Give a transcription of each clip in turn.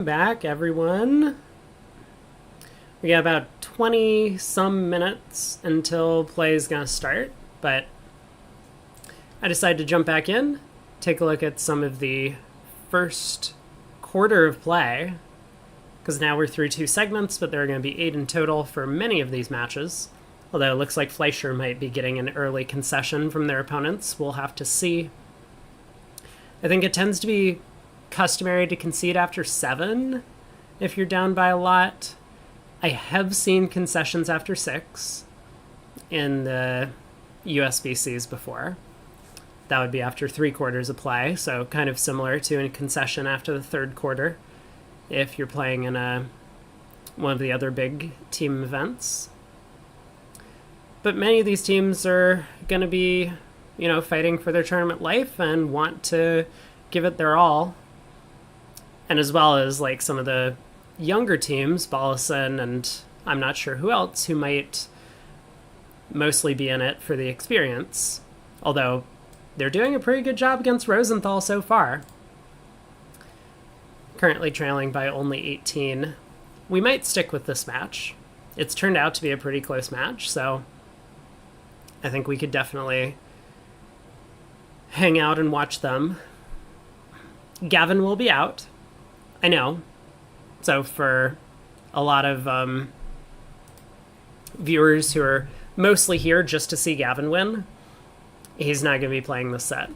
Back, everyone. We got about 20 some minutes until play is going to start, but I decided to jump back in, take a look at some of the first quarter of play, because now we're through 2 segments, but there are going to be 8 in total for many of these matches. Although it looks like Fleischer might be getting an early concession from their opponents. We'll have to see. I think it tends to be customary to concede after 7 if you're down by a lot. I have seen concessions after 6 in the USBCs before. That would be after 3 quarters of play, so kind of similar to a concession after the 3rd quarter if you're playing in one of the other big team events. But many of these teams are going to be, fighting for their tournament life and want to give it their all. And as well as like some of the younger teams, Ballison and I'm not sure who else, who might mostly be in it for the experience. Although they're doing a pretty good job against Rosenthal so far. Currently trailing by only 18. We might stick with this match. It's turned out to be a pretty close match, so I think we could definitely hang out and watch them. Gavin will be out. I know. So for a lot of viewers who are mostly here just to see Gavin win, he's not going to be playing this set.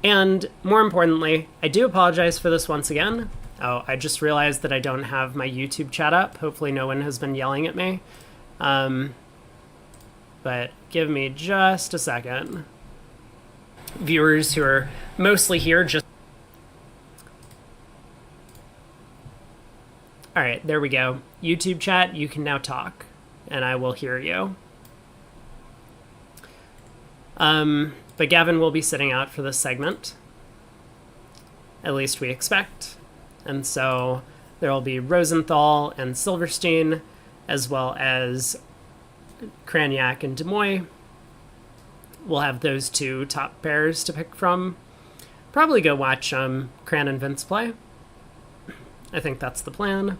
And more importantly, I do apologize for this once again. Oh, I just realized that I don't have my YouTube chat up. Hopefully no one has been yelling at me. But give me just a second. Viewers who are mostly here just... All right, there we go. YouTube chat, you can now talk, and I will hear you. But Gavin will be sitting out for this segment. At least we expect. And so there will be Rosenthal and Silverstein, as well as Kraniak and Demoy. We'll have those 2 top pairs to pick from. Probably go watch Kran and Vince play. I think that's the plan.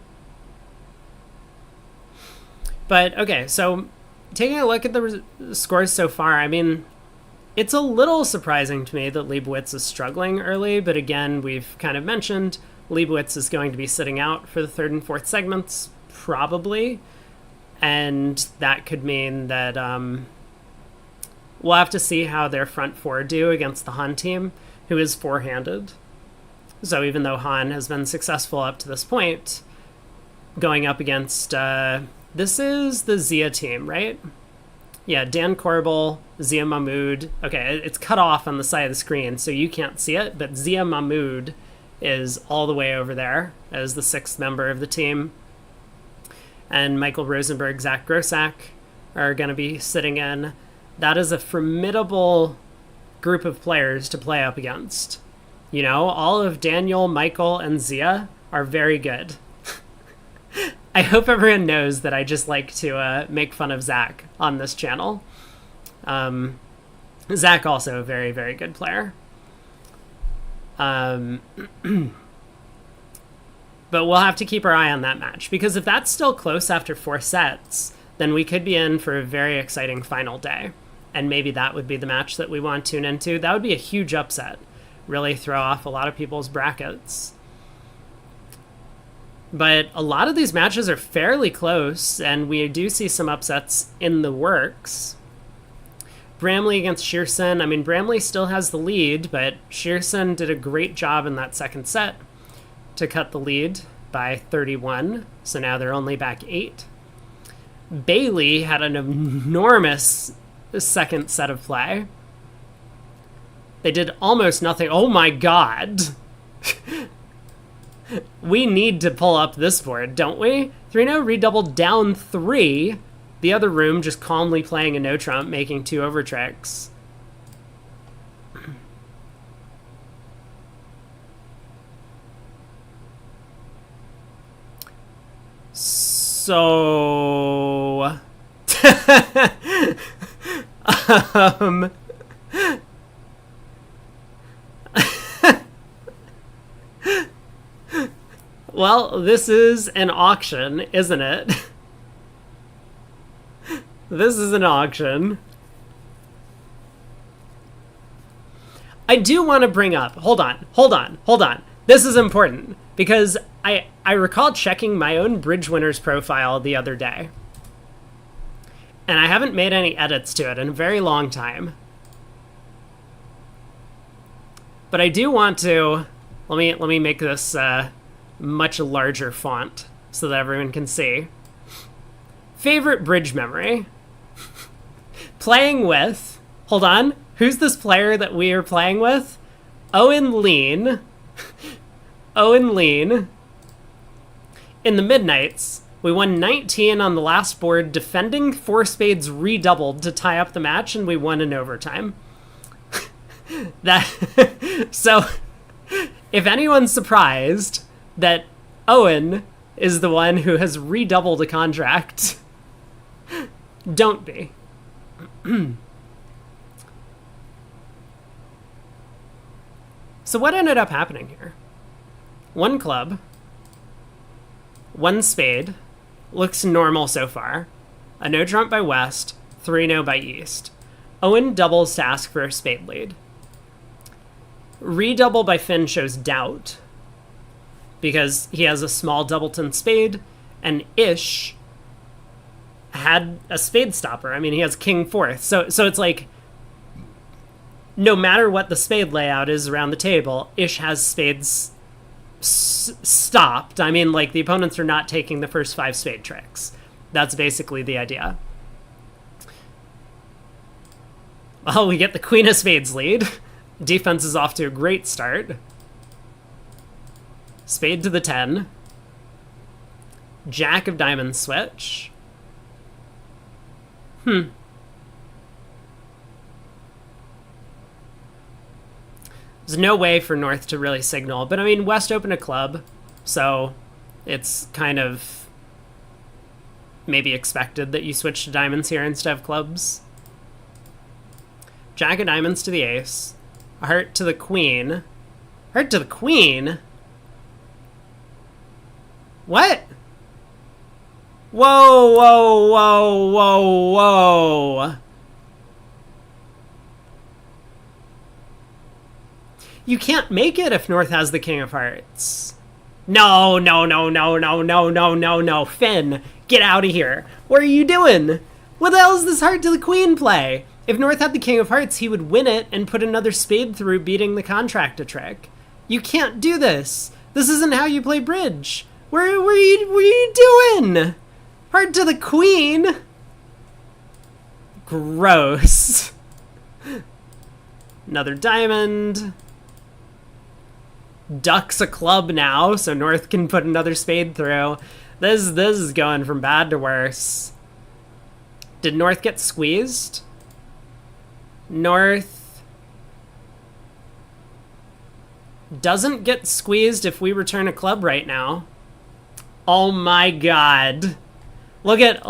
But, okay, so taking a look at the scores so far, I mean, it's a little surprising to me that Leibowitz is struggling early, but again, we've kind of mentioned Leibowitz is going to be sitting out for the 3rd and 4th segments, probably, and that could mean that we'll have to see how their front 4 do against the Han team, who is 4-handed. So even though Han has been successful up to this point, going up against, this is the Zia team, right? Yeah, Dan Corbel, Zia Mahmood. Okay, it's cut off on the side of the screen, so you can't see it, but Zia Mahmood is all the way over there as the 6th member of the team. And Michael Rosenberg, Zach Grossack are going to be sitting in. That is a formidable group of players to play up against. All of Daniel, Michael, and Zia are very good. I hope everyone knows that I just like to make fun of Zach on this channel. Zach also a very, very good player. But we'll have to keep our eye on that match, because if that's still close after 4 sets, then we could be in for a very exciting final day. And maybe that would be the match that we want to tune into. That would be a huge upset. Really throw off a lot of people's brackets. But a lot of these matches are fairly close, and we do see some upsets in the works. Bramley against Shearson. I mean, Bramley still has the lead, but Shearson did a great job in that 2nd set to cut the lead by 31. So now they're only back 8. Bailey had an enormous 2nd set of play. They did almost nothing. Oh my god. We need to pull up this board, don't we? 3-0, redoubled down 3. The other room just calmly playing a no trump, making 2 over tricks. So... Well, this is an auction, isn't it? This is an auction. I do want to bring up, hold on. This is important because I recall checking my own Bridge Winners profile the other day. And I haven't made any edits to it in a very long time. But I do want to, let me make this much larger font so that everyone can see. Favorite bridge memory. Playing with, hold on, who's this player that we are playing with? Owen Lean. Owen Lean. In the Midnights, we won 19 on the last board, defending 4 spades redoubled to tie up the match, and we won in overtime. So, if anyone's surprised that Owen is the one who has redoubled a contract, don't be. So what ended up happening here? 1 club, 1 spade, looks normal so far. A no trump by West, 3-no by East. Owen doubles to ask for a spade lead. Redouble by Finn shows doubt, because he has a small doubleton spade, and Ish had a spade stopper. I mean, he has king 4th. So it's like, no matter what the spade layout is around the table, Ish has spades stopped. I mean, like, the opponents are not taking the first 5 spade tricks. That's basically the idea. Well, we get the Queen of Spades lead. Defense is off to a great start. Spade to the 10. Jack of Diamonds switch. There's no way for North to really signal, but I mean, West opened a club, so it's kind of maybe expected that you switch to diamonds here instead of clubs. Jack of Diamonds to the ace. A heart to the queen. Heart to the queen? What? Whoa, whoa, whoa, whoa, whoa. You can't make it if North has the King of Hearts. No. Finn, get out of here. What are you doing? What the hell is this heart to the queen play? If North had the King of Hearts, he would win it and put another spade through, beating the contract a trick. You can't do this. This isn't how you play bridge. What are you doing? Heart to the queen? Gross. Another diamond. Ducks a club now, so North can put another spade through. This is going from bad to worse. Did North get squeezed? North doesn't get squeezed if we return a club right now. Oh my god. Look at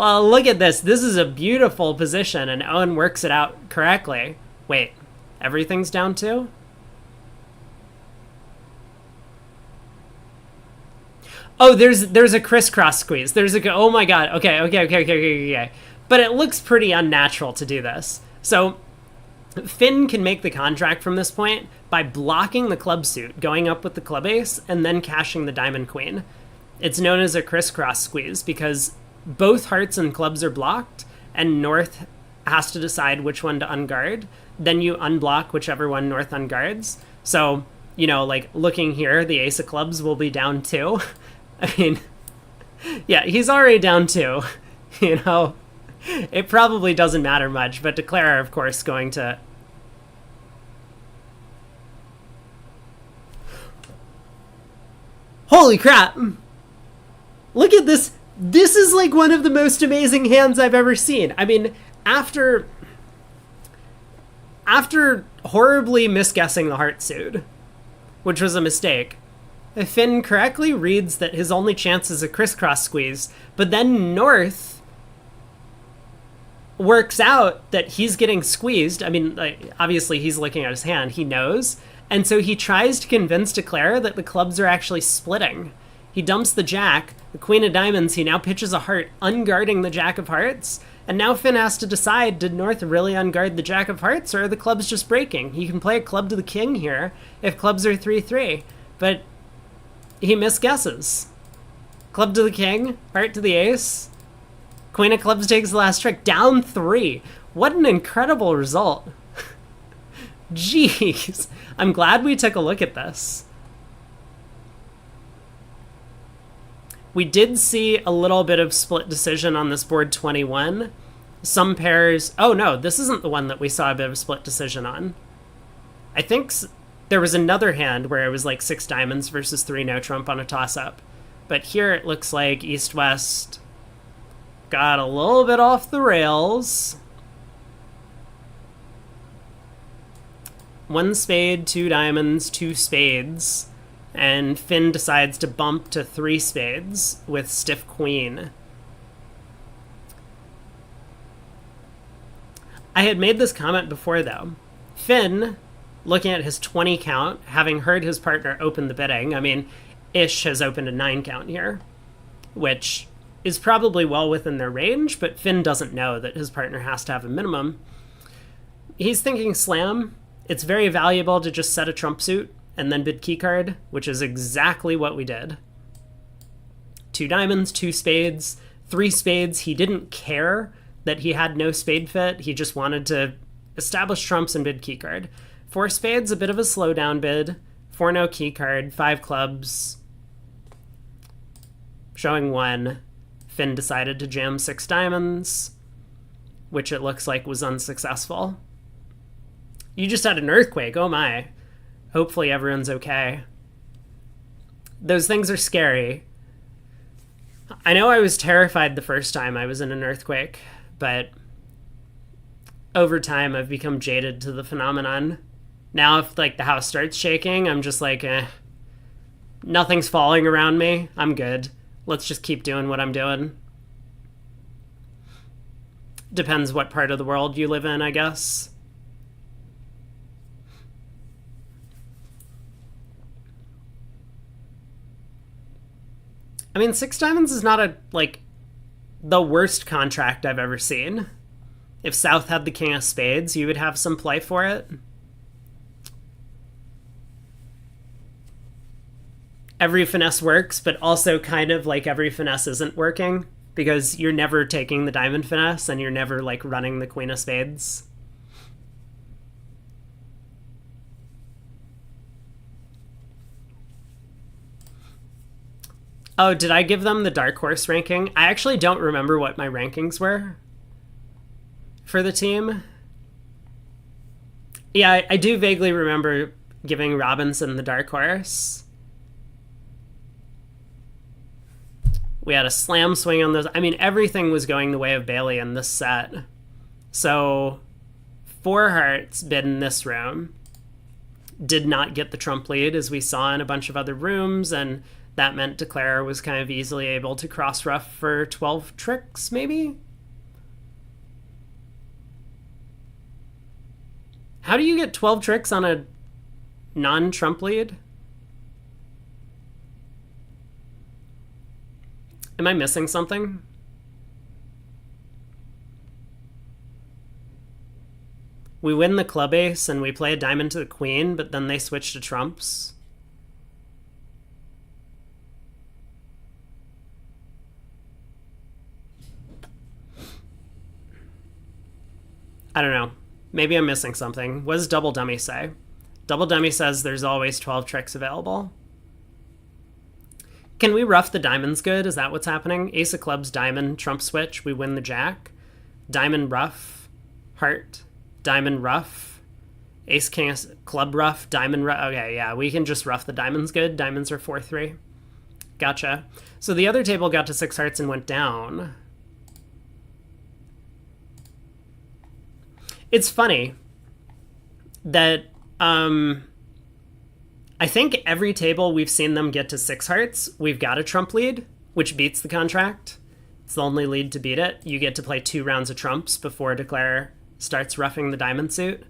this. This is a beautiful position, and Owen works it out correctly. Wait, everything's down too? Oh, there's a crisscross squeeze. Oh my god. Okay. But it looks pretty unnatural to do this. So Finn can make the contract from this point by blocking the club suit, going up with the club ace, and then cashing the diamond queen. It's known as a crisscross squeeze because both hearts and clubs are blocked, and North has to decide which one to unguard. Then you unblock whichever one North unguards. So, you know, like, looking here, the ace of clubs will be down 2. I mean, yeah, he's already down 2. You know, it probably doesn't matter much, but Declare, of course, going to... Holy crap! Look at this. This is like one of the most amazing hands I've ever seen. I mean, after horribly misguessing the heart suit, which was a mistake, Finn correctly reads that his only chance is a crisscross squeeze, but then North works out that he's getting squeezed. I mean, like, obviously he's looking at his hand, he knows, and so he tries to convince Declare that the clubs are actually splitting. He dumps the jack, the queen of diamonds, he now pitches a heart, unguarding the jack of hearts. And now Finn has to decide, did North really unguard the jack of hearts, or are the clubs just breaking? He can play a club to the king here if clubs are 3-3, but he misguesses. Club to the king, heart to the ace. Queen of clubs takes the last trick, down 3. What an incredible result. Jeez. I'm glad we took a look at this. We did see a little bit of split decision on this board 21. Some pairs... Oh, no, this isn't the one that we saw a bit of split decision on. I think there was another hand where it was like 6 diamonds versus 3 no trump on a toss-up. But here it looks like East-West got a little bit off the rails. 1 spade, 2 diamonds, 2 spades. And Finn decides to bump to 3 spades with stiff queen. I had made this comment before, though. Finn, looking at his 20 count, having heard his partner open the bidding, I mean, Ish has opened a 9 count here, which is probably well within their range, but Finn doesn't know that his partner has to have a minimum. He's thinking slam. It's very valuable to just set a trump suit and then bid keycard, which is exactly what we did. 2 diamonds, 2 spades, 3 spades. He didn't care that he had no spade fit. He just wanted to establish trumps and bid keycard. 4 spades, a bit of a slowdown bid. 4 no keycard, 5 clubs. Showing 1. Finn decided to jam 6 diamonds, which it looks like was unsuccessful. You just had an earthquake, oh my. Hopefully everyone's okay. Those things are scary. I know I was terrified the first time I was in an earthquake, but over time I've become jaded to the phenomenon. Now if like the house starts shaking, I'm just like, nothing's falling around me. I'm good. Let's just keep doing what I'm doing. Depends what part of the world you live in, I guess. I mean, 6 diamonds is not the worst contract I've ever seen. If South had the king of spades, you would have some play for it. Every finesse works, but also kind of like every finesse isn't working, because you're never taking the diamond finesse and you're never like running the queen of spades. Oh, did I give them the dark horse ranking? I actually don't remember what my rankings were for the team. Yeah, I do vaguely remember giving Robinson the dark horse. We had a slam swing on those. I mean, everything was going the way of Bailey in this set. So 4 hearts bid in this room. Did not get the trump lead, as we saw in a bunch of other rooms, and that meant Declare was kind of easily able to cross ruff for 12 tricks, maybe? How do you get 12 tricks on a non-trump lead? Am I missing something? We win the club ace and we play a diamond to the queen, but then they switch to trumps. I don't know. Maybe I'm missing something. What does Double Dummy say? Double Dummy says there's always 12 tricks available. Can we rough the diamonds good? Is that what's happening? Ace of clubs, diamond, trump switch. We win the jack. Diamond ruff, heart, diamond ruff. Ace king club ruff, diamond ruff. Okay, yeah, we can just rough the diamonds good. Diamonds are 4-3. Gotcha. So the other table got to 6 hearts and went down. It's funny that I think every table we've seen them get to 6 hearts, we've got a trump lead, which beats the contract. It's the only lead to beat it. You get to play 2 rounds of trumps before Declare starts roughing the diamond suit.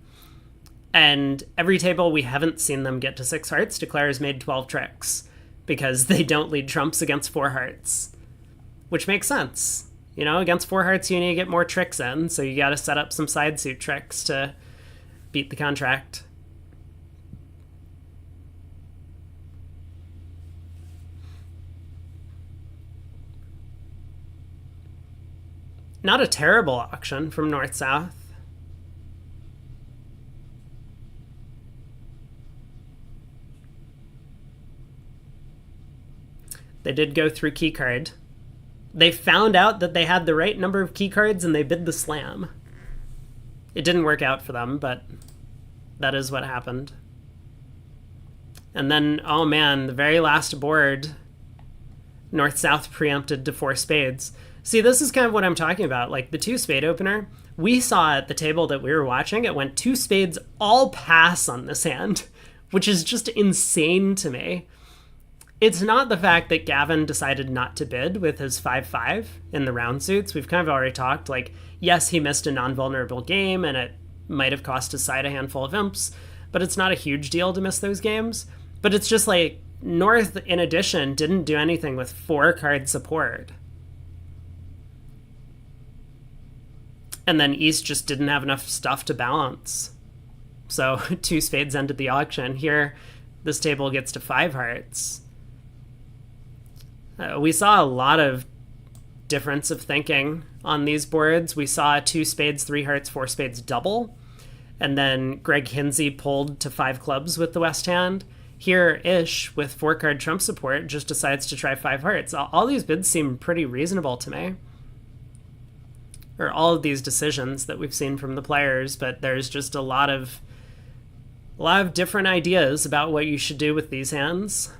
And every table we haven't seen them get to 6 hearts, Declare has made 12 tricks. because they don't lead trumps against four hearts, which makes sense. You know, against four hearts, you need to get more tricks in, so you got to set up some side suit tricks to beat the contract. Not a terrible auction from north-south. They did go through keycard. They found out that they had the right number of keycards and they bid the slam. It didn't work out for them, but that is what happened. And then, oh man, the very last board, north-south preempted to four spades. See, this is kind of what I'm talking about. Like the two spade opener, we saw at the table that we were watching, it went two spades all pass on this hand, which is just insane to me. It's not the fact that Gavin decided not to bid with his 5-5 in the round suits. We've kind of already talked, like, yes, he missed a non-vulnerable game and it might have cost his side a handful of imps, but it's not a huge deal to miss those games. But it's just like North, in addition, didn't do anything with 4-card support. And then East just didn't have enough stuff to balance. So two spades ended the auction. Here, this table gets to 5 hearts. We saw a lot of difference of thinking on these boards. We saw 2 spades, 3 hearts, 4 spades double. And then Greg Hinsey pulled to 5 clubs with the West hand. Here, Ish, with 4-card trump support, just decides to try 5 hearts. All these bids seem pretty reasonable to me. Or all of these decisions that we've seen from the players, but there's just a lot of different ideas about what you should do with these hands.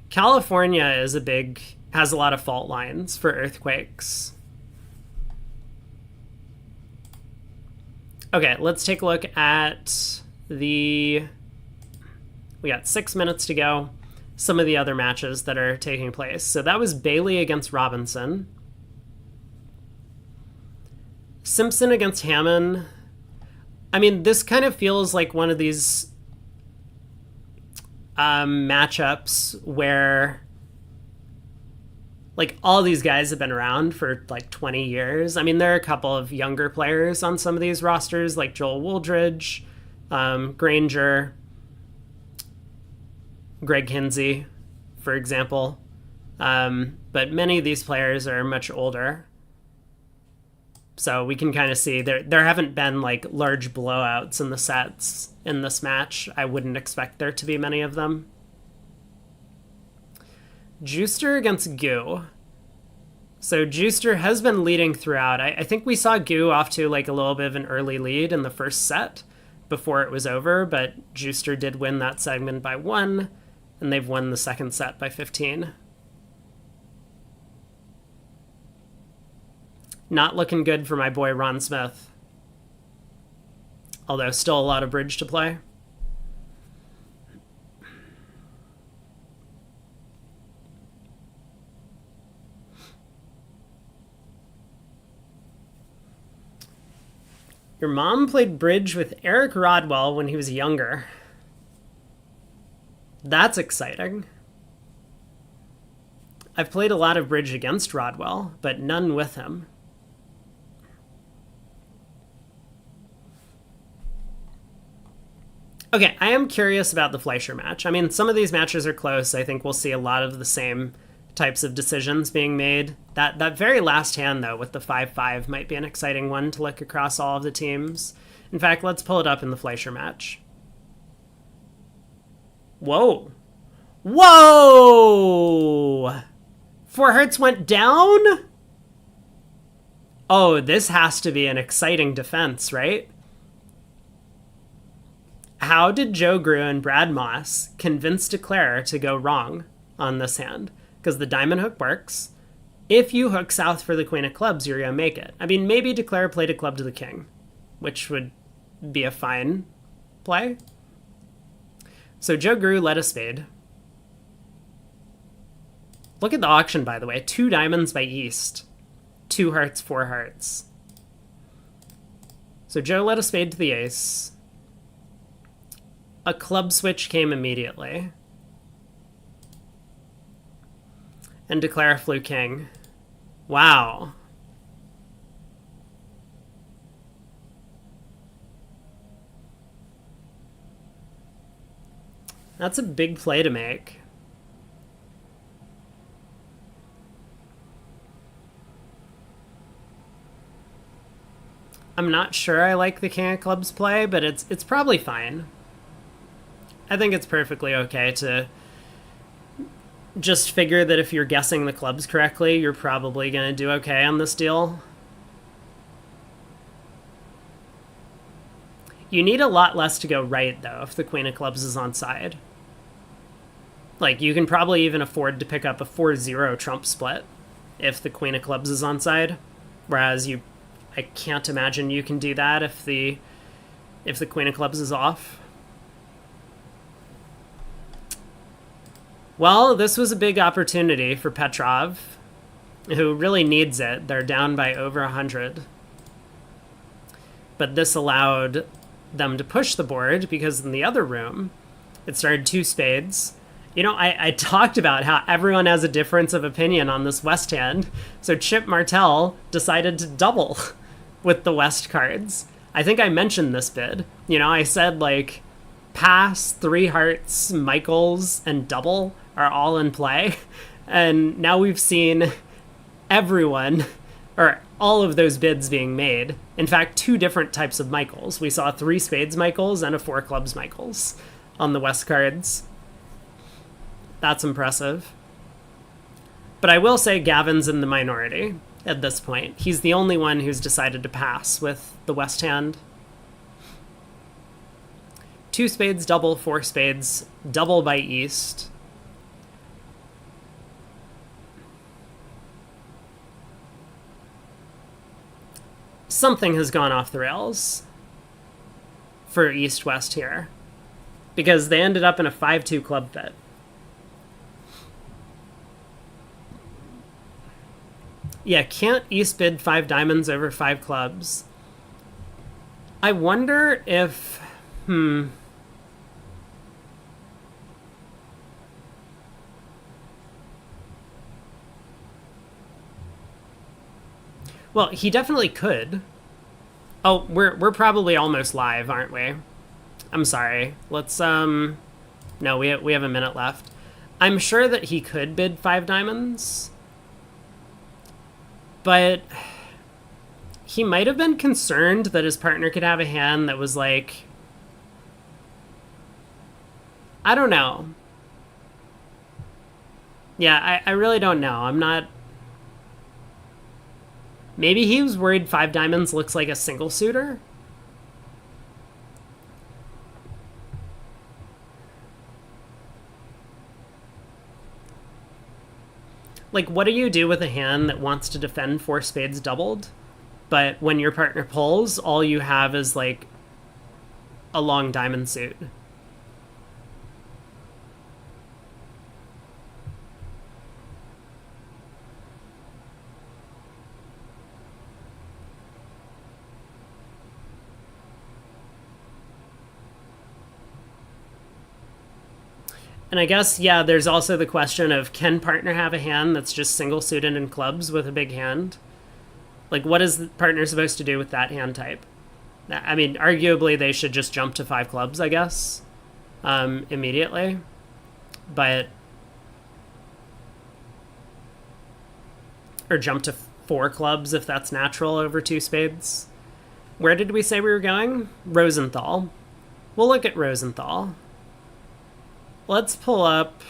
California has a lot of fault lines for earthquakes. Okay, let's take a look at we got 6 minutes to go. Some of the other matches that are taking place. So that was Bailey against Robinson. Simpson against Hammond. I mean, this kind of feels like one of these matchups where like all these guys have been around for like 20 years. I mean, there are a couple of younger players on some of these rosters, like Joel Wooldridge, Granger, Greg Hinsey, for example. But many of these players are much older. So we can kind of see there haven't been like large blowouts in the sets in this match. I wouldn't expect there to be many of them. Juicer against Goo. So Juicer has been leading throughout. I think we saw Goo off to like a little bit of an early lead in the first set before it was over, but Juicer did win that segment by 1. And they've won the second set by 15. Not looking good for my boy Ron Smith. Although still a lot of bridge to play. Your mom played bridge with Eric Rodwell when he was younger. That's exciting. I've played a lot of bridge against Rodwell, but none with him. Okay, I am curious about the Fleischer match. I mean, some of these matches are close. I think we'll see a lot of the same types of decisions being made. That very last hand, though, with the 5-5 might be an exciting one to look across all of the teams. In fact, let's pull it up in the Fleischer match. Whoa. Whoa! 4 hearts went down? Oh, this has to be an exciting defense, right? How did Joe Grew and Brad Moss convince Declare to go wrong on this hand? Because the diamond hook works. If you hook south for the queen of clubs, you're going to make it. I mean, maybe Declare played a club to the king, which would be a fine play. So Joe Grew led a spade. Look at the auction, by the way. 2 diamonds by East. 2 hearts, 4 hearts. So Joe led a spade to the ace. A club switch came immediately. And declare a flu king. Wow. That's a big play to make. I'm not sure I like the king of clubs play, but it's probably fine. I think it's perfectly okay to just figure that if you're guessing the clubs correctly, you're probably going to do okay on this deal. You need a lot less to go right, though, if the queen of clubs is on side. Like, you can probably even afford to pick up a 4-0 trump split if the queen of clubs is on side. Whereas I can't imagine you can do that if the queen of clubs is off. Well, this was a big opportunity for Petrov, who really needs it. They're down by over 100. But this allowed them to push the board, because in the other room, it started 2 spades. You know, I talked about how everyone has a difference of opinion on this west hand. So Chip Martell decided to double with the west cards. I think I mentioned this bid. You know, I said, like, pass, 3 hearts, Michaels, and double are all in play. And now we've seen everyone, or all of those bids being made. In fact, 2 different types of Michaels. We saw 3 spades Michaels and a 4 clubs Michaels on the west cards. That's impressive. But I will say Gavin's in the minority at this point. He's the only one who's decided to pass with the west hand. 2 spades, double, 4 spades, double by east. Something has gone off the rails for east-west here, because they ended up in a 5-2 club fit. Yeah, can't east bid 5 diamonds over 5 clubs. I wonder if... Well, he definitely could. Oh, we're probably almost live, aren't we? I'm sorry. Let's no, we have a minute left. I'm sure that he could bid 5 diamonds. But he might have been concerned that his partner could have a hand that was like, I don't know. Yeah, I really don't know. I'm not... Maybe he was worried 5 diamonds looks like a single suitor? Like, what do you do with a hand that wants to defend 4 spades doubled, but when your partner pulls, all you have is, like, a long diamond suit? And I guess, yeah, there's also the question of, can partner have a hand that's just single suited in clubs with a big hand? Like, what is the partner supposed to do with that hand type? I mean, arguably they should just jump to 5 clubs, I guess, immediately. But... Or jump to 4 clubs if that's natural over 2 spades. Where did we say we were going? Rosenthal. We'll look at Rosenthal. Let's pull up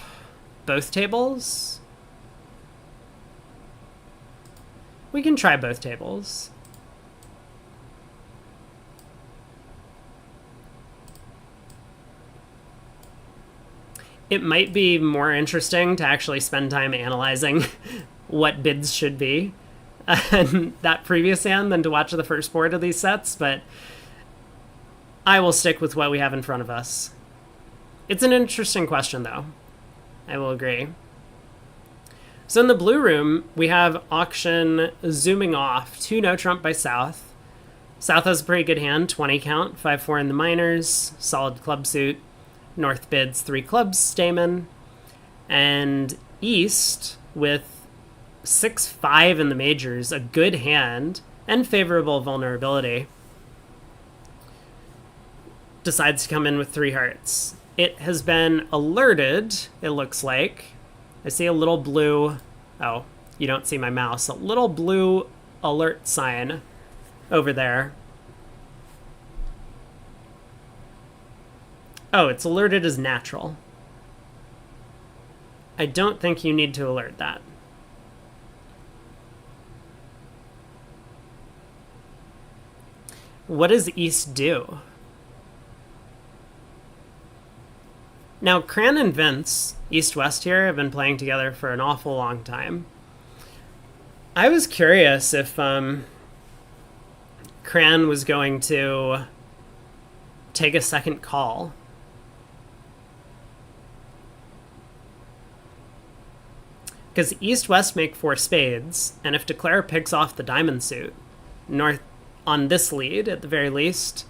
both tables. We can try both tables. It might be more interesting to actually spend time analyzing what bids should be in that previous hand than to watch the first board of these sets, but I will stick with what we have in front of us. It's an interesting question, though. I will agree. So in the blue room, we have auction zooming off. 2 no trump by South. South has a pretty good hand, 20 count, 5-4 in the minors, solid club suit. North bids 3 clubs Stamen, and East with 6-5 in the majors, a good hand and favorable vulnerability, decides to come in with 3 hearts. It has been alerted, it looks like. I see a little blue... Oh, you don't see my mouse. A little blue alert sign over there. Oh, it's alerted as natural. I don't think you need to alert that. What does East do? Now, Cran and Vince, East-West here, have been playing together for an awful long time. I was curious if Cran was going to take a second call. Because East-West make 4 spades, and if Declare picks off the diamond suit, North, on this lead, at the very least,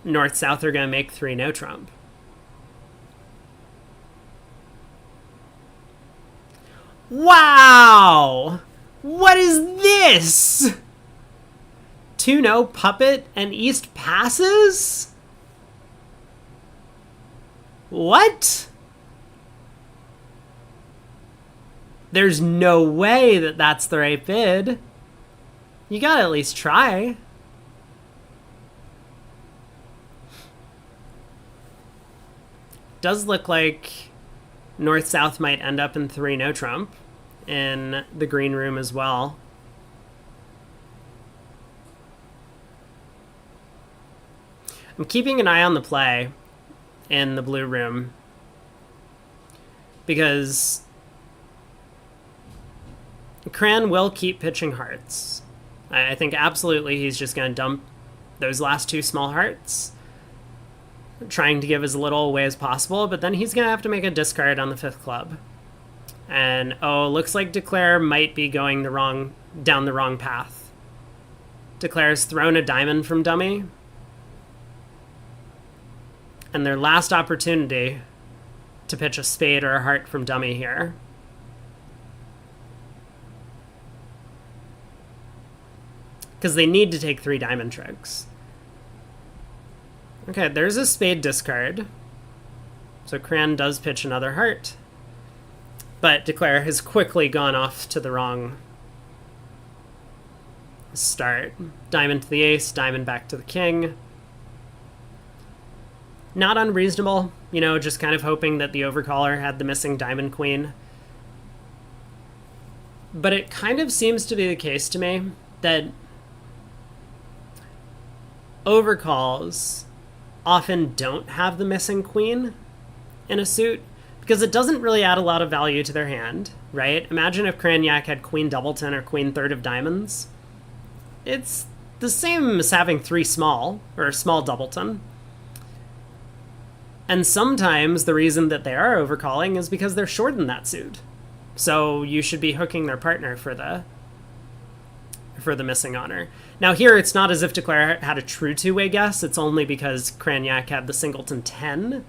North-South are going to make 3 no-trump. Wow! What is this? 2-no puppet and East passes? What? There's no way that that's the right bid. You gotta at least try. Does look like North-South might end up in 3 no-trump in the green room as well. I'm keeping an eye on the play in the blue room because Cran will keep pitching hearts. I think absolutely he's just going to dump those last 2 small hearts, trying to give as little away as possible, but then he's going to have to make a discard on the 5th club. And, oh, looks like Declare might be going down the wrong path. Declare's thrown a diamond from dummy. And their last opportunity to pitch a spade or a heart from dummy here. Because they need to take 3 diamond tricks. Okay, there's a spade discard. So Cran does pitch another heart. But Declare has quickly gone off to the wrong start. Diamond to the ace, diamond back to the king. Not unreasonable, you know, just kind of hoping that the overcaller had the missing diamond queen. But it kind of seems to be the case to me that overcalls often don't have the missing queen in a suit because it doesn't really add a lot of value to their hand, right? Imagine if Cranyak had queen doubleton or queen third of diamonds. It's the same as having 3 small, or a small doubleton. And sometimes the reason that they are overcalling is because they're short in that suit. So you should be hooking their partner for the missing honor. Now here, it's not as if Declare had a true 2-way guess. It's only because Cranyak had the singleton 10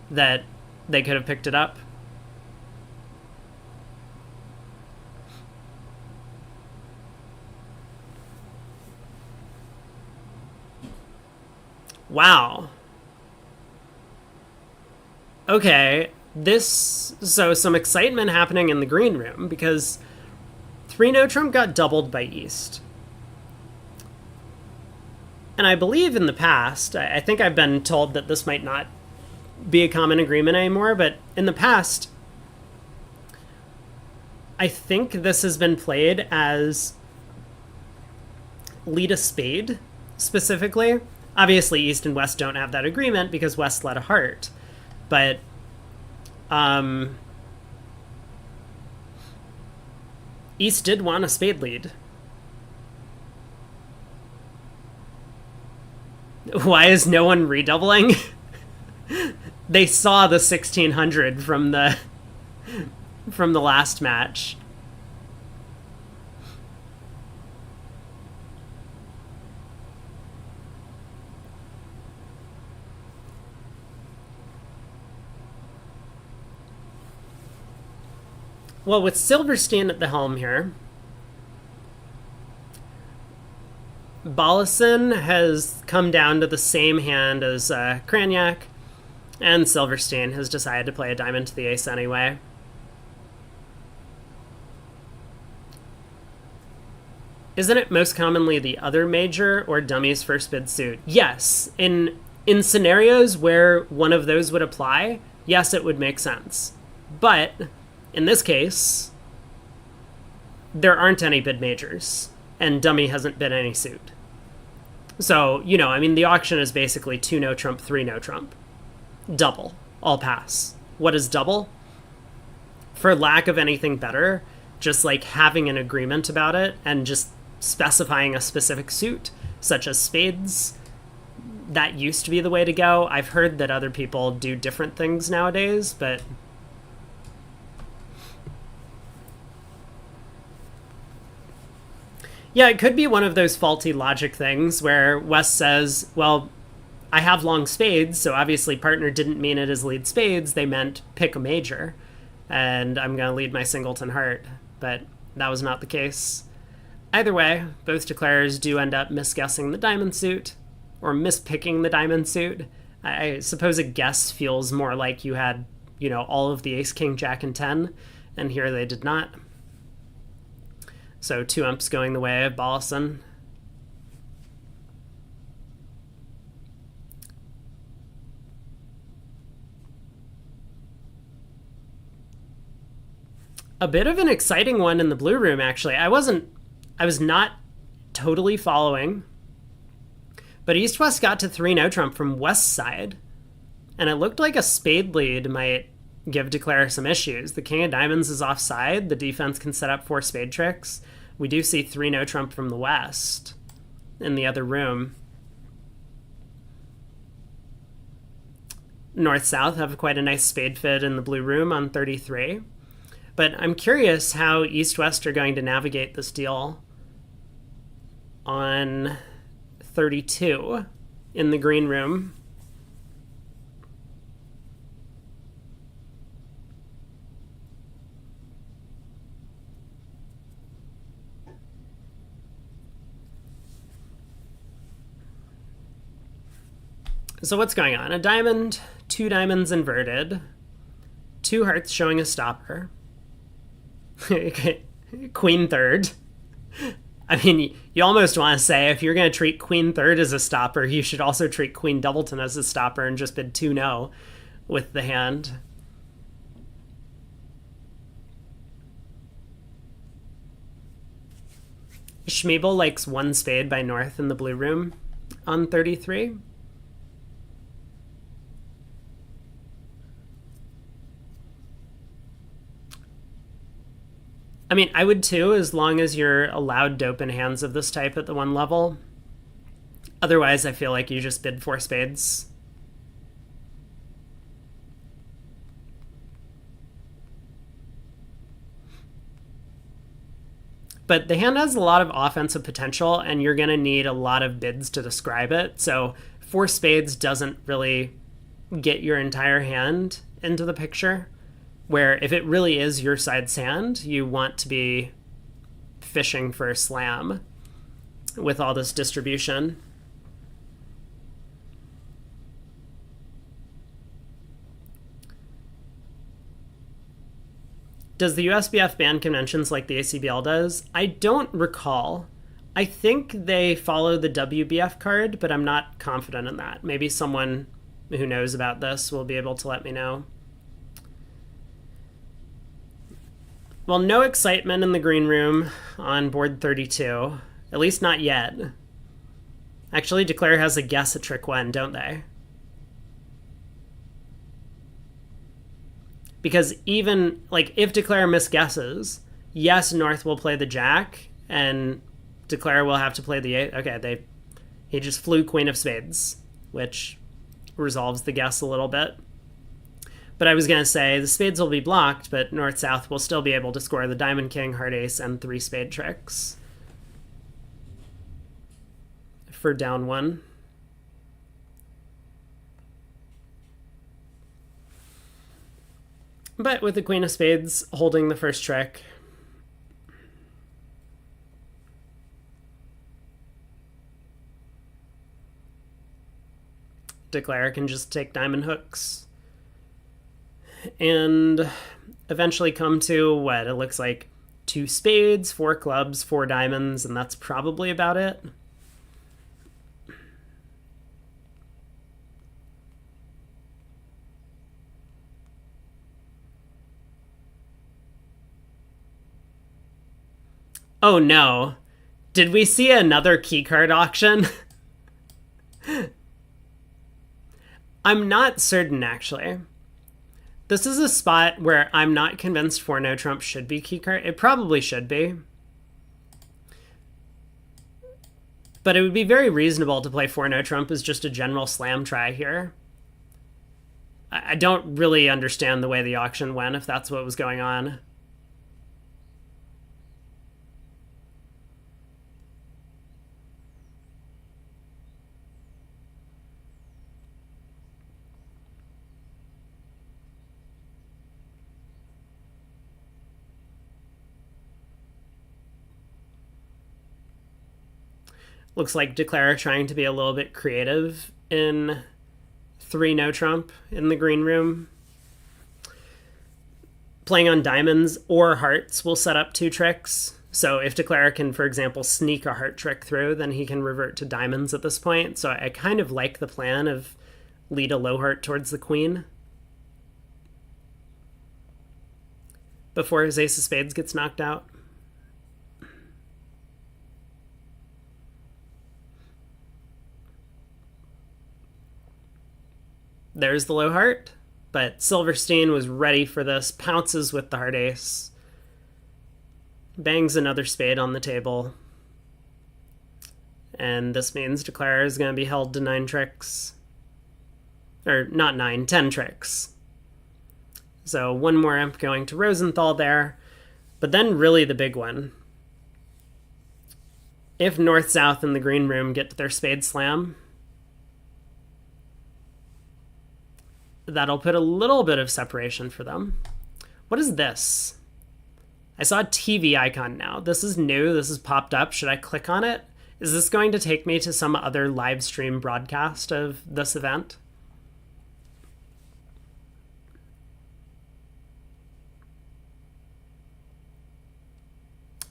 that they could have picked it up. Wow. Okay, so some excitement happening in the green room because 3 no-trump got doubled by East. And I believe in the past, I think I've been told that this might not be a common agreement anymore, but in the past, I think this has been played as lead a spade, specifically. Obviously, East and West don't have that agreement because West led a heart. But East did want a spade lead. Why is no one redoubling? They saw the 1600 from the last match. Well, with Silverstein at the helm here, Bollison has come down to the same hand as Cranyak, and Silverstein has decided to play a diamond to the ace anyway. Isn't it most commonly the other major or dummy's first bid suit? Yes. In scenarios where one of those would apply, yes, it would make sense. But in this case, there aren't any bid majors, and dummy hasn't bid any suit. So, I mean, the auction is basically 2 no trump, 3 no trump. Double. All pass. What is double? For lack of anything better, just like having an agreement about it and just specifying a specific suit, such as spades. That used to be the way to go. I've heard that other people do different things nowadays, but yeah, it could be one of those faulty logic things where West says, well, I have long spades, so obviously partner didn't mean it as lead spades, they meant pick a major, and I'm going to lead my singleton heart. But that was not the case. Either way, both declarers do end up misguessing the diamond suit, or mispicking the diamond suit. I suppose a guess feels more like you had, all of the ace, king, jack, and 10, and here they did not. So 2 umps going the way of Bollison. A bit of an exciting one in the blue room, actually. I was not totally following, but East-West got to 3 no trump from West's side, and it looked like a spade lead might give declare some issues. The king of diamonds is offside. The defense can set up 4 spade tricks. We do see 3 no trump from the West in the other room. North-South have quite a nice spade fit in the blue room on 33. But I'm curious how East-West are going to navigate this deal on 32 in the green room. So what's going on? A diamond, 2 diamonds inverted, 2 hearts showing a stopper. Queen third. I mean, you almost want to say if you're going to treat queen third as a stopper, you should also treat queen doubleton as a stopper and just bid 2 no with the hand. Schmeebel likes 1 spade by North in the blue room on 33. I mean, I would too, as long as you're allowed dope in hands of this type at the 1 level. Otherwise, I feel like you just bid 4 spades. But the hand has a lot of offensive potential, and you're going to need a lot of bids to describe it. So 4 spades doesn't really get your entire hand into the picture. Where if it really is your side's hand, you want to be fishing for a slam with all this distribution. Does the USBF ban conventions like the ACBL does? I don't recall. I think they follow the WBF card, but I'm not confident in that. Maybe someone who knows about this will be able to let me know. Well, no excitement in the green room on board 32. At least not yet. Actually, Declare has a guess at trick 1, don't they? Because even, like, if Declare misguesses, yes, North will play the jack, and Declare will have to play the 8. Okay, he just flew Queen of Spades, which resolves the guess a little bit. But I was going to say the spades will be blocked, but North-South will still be able to score the Diamond King, Heart Ace, and 3 spade tricks for down 1. But with the queen of spades holding the first trick, Declare can just take diamond hooks and eventually come to what it looks like 2 spades, 4 clubs, 4 diamonds, and that's probably about it. Oh no. Did we see another keycard auction? I'm not certain, actually. This is a spot where I'm not convinced 4 no trump should be keycard. It probably should be. But it would be very reasonable to play 4 no trump as just a general slam try here. I don't really understand the way the auction went, if that's what was going on. Looks like Declare trying to be a little bit creative in 3 no trump in the green room. Playing on diamonds or hearts will set up 2 tricks. So if Declare can, for example, sneak a heart trick through, then he can revert to diamonds at this point. So I kind of like the plan of lead a low heart towards the queen before his ace of spades gets knocked out. There's the low heart, but Silverstein was ready for this, pounces with the heart ace, bangs another spade on the table, and this means Declare is going to be held to 9 tricks. Or not 9, 10 tricks. So 1 more imp going to Rosenthal there, but then really the big one. If North-South in the green room get their spade slam, that'll put a little bit of separation for them. What is this? I saw a TV icon now. This is new. This has popped up. Should I click on it? Is this going to take me to some other live stream broadcast of this event?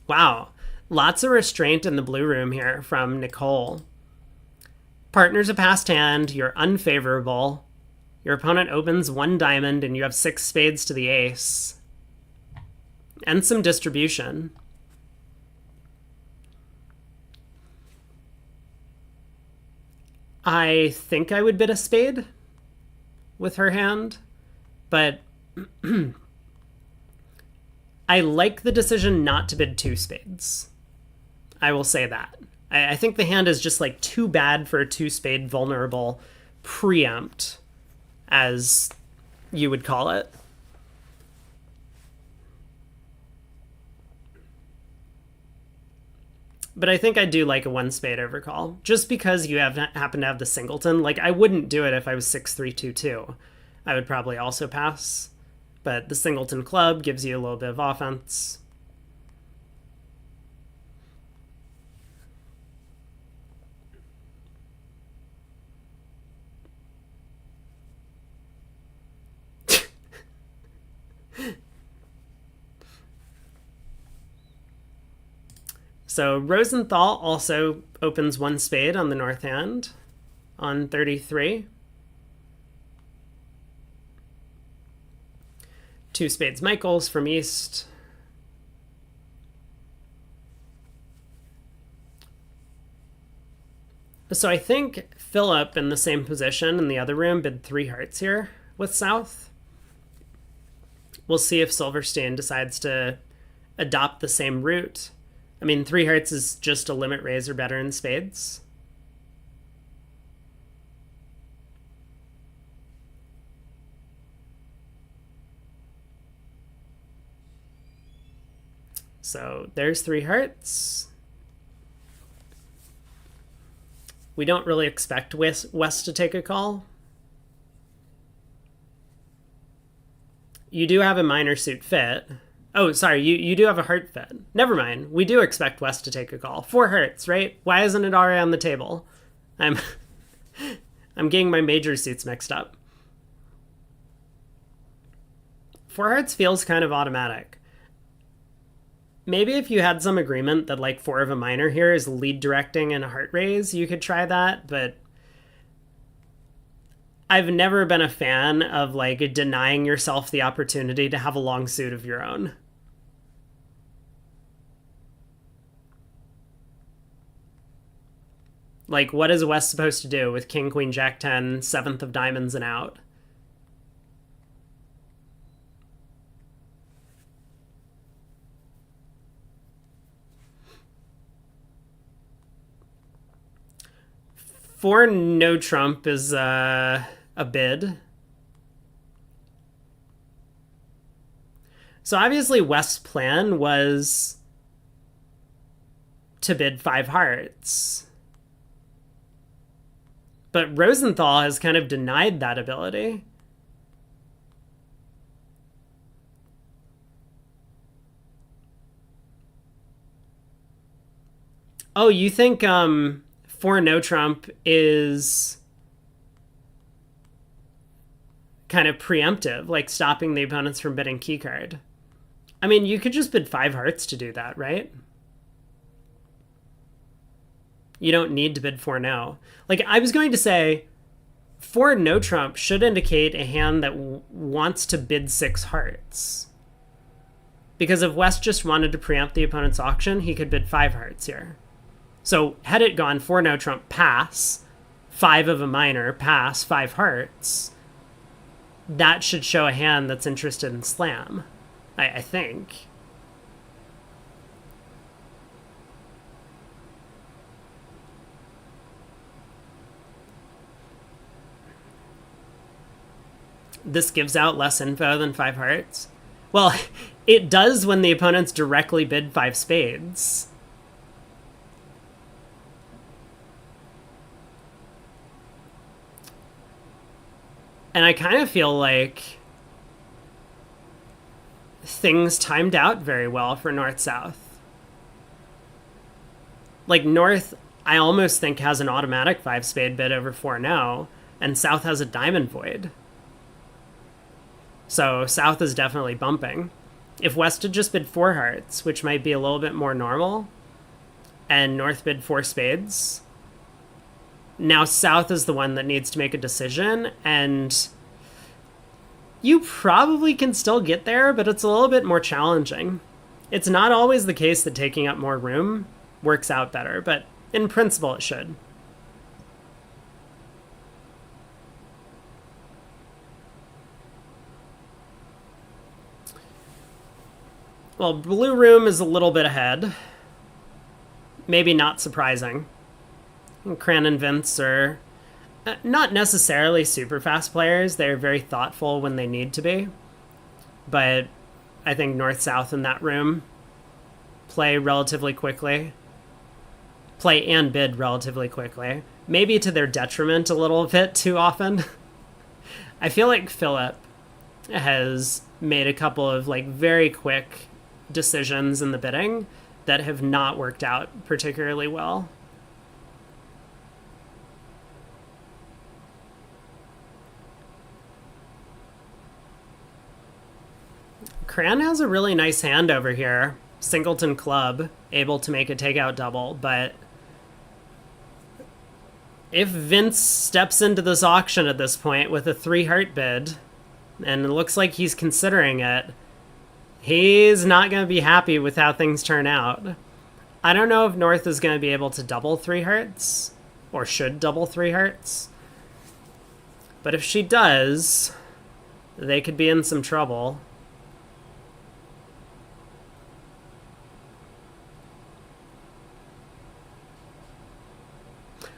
Wow. Lots of restraint in the blue room here from Nicole. Partner's a passed hand. You're unfavorable. Your opponent opens 1 diamond and you have 6 spades to the ace. And some distribution. I think I would bid a spade with her hand, but I like the decision not to bid 2 spades. I will say that. I think the hand is just like too bad for a 2 spade vulnerable preempt, as you would call it. But I think I do like a 1 spade overcall, just because you happen to have the singleton. Like, I wouldn't do it if I was 6-3-2-2. I would probably also pass, but the singleton club gives you a little bit of offense. So Rosenthal also opens 1 spade on the north hand on 33. 2 spades Michaels from east. So I think Philip in the same position in the other room bid 3 hearts here with south. We'll see if Silverstein decides to adopt the same route. I mean, 3 hearts is just a limit raise or better in spades. So there's 3 hearts. We don't really expect West to take a call. You do have a minor suit fit. Oh, sorry, you do have a heart fit. Never mind. We do expect West to take a call. 4 hearts, right? Why isn't it already on the table? I'm getting my major suits mixed up. 4 hearts feels kind of automatic. Maybe if you had some agreement that like 4 of a minor here is lead directing and a heart raise, you could try that, but I've never been a fan of like denying yourself the opportunity to have a long suit of your own. Like, what is West supposed to do with King, Queen, Jack 10, 7th of diamonds and out? For no trump is a bid. So obviously West's plan was to bid 5 hearts. But Rosenthal has kind of denied that ability. Oh, you think for no trump is kind of preemptive, like stopping the opponents from bidding keycard? I mean, you could just bid 5 hearts to do that, right? You don't need to bid 4 no. Like, I was going to say, 4 no trump should indicate a hand that wants to bid 6 hearts. Because if West just wanted to preempt the opponent's auction, he could bid 5 hearts here. So had it gone 4 no trump pass, 5 of a minor pass, 5 hearts, that should show a hand that's interested in slam, I think. This gives out less info than 5 hearts. Well, it does when the opponents directly bid 5 spades. And I kind of feel like things timed out very well for North-South. Like, North, I almost think, has an automatic 5 spade bid over 4 no, and South has a diamond void. So South is definitely bumping. If West had just bid 4 hearts, which might be a little bit more normal, and North bid 4 spades, now South is the one that needs to make a decision, and you probably can still get there, but it's a little bit more challenging. It's not always the case that taking up more room works out better, but in principle it should. Well, Blue Room is a little bit ahead. Maybe not surprising. Cran and Vince are not necessarily super fast players. They're very thoughtful when they need to be. But I think North-South in that room play relatively quickly. Play and bid relatively quickly. Maybe to their detriment a little bit too often. I feel like Philip has made a couple of like very quick decisions in the bidding that have not worked out particularly well. Cran has a really nice hand over here. Singleton club, able to make a takeout double, but if Vince steps into this auction at this point with a 3 heart bid, and it looks like he's considering it, he's not going to be happy with how things turn out. I don't know if North is going to be able to double 3 hearts, or should double 3 hearts. But if she does, they could be in some trouble.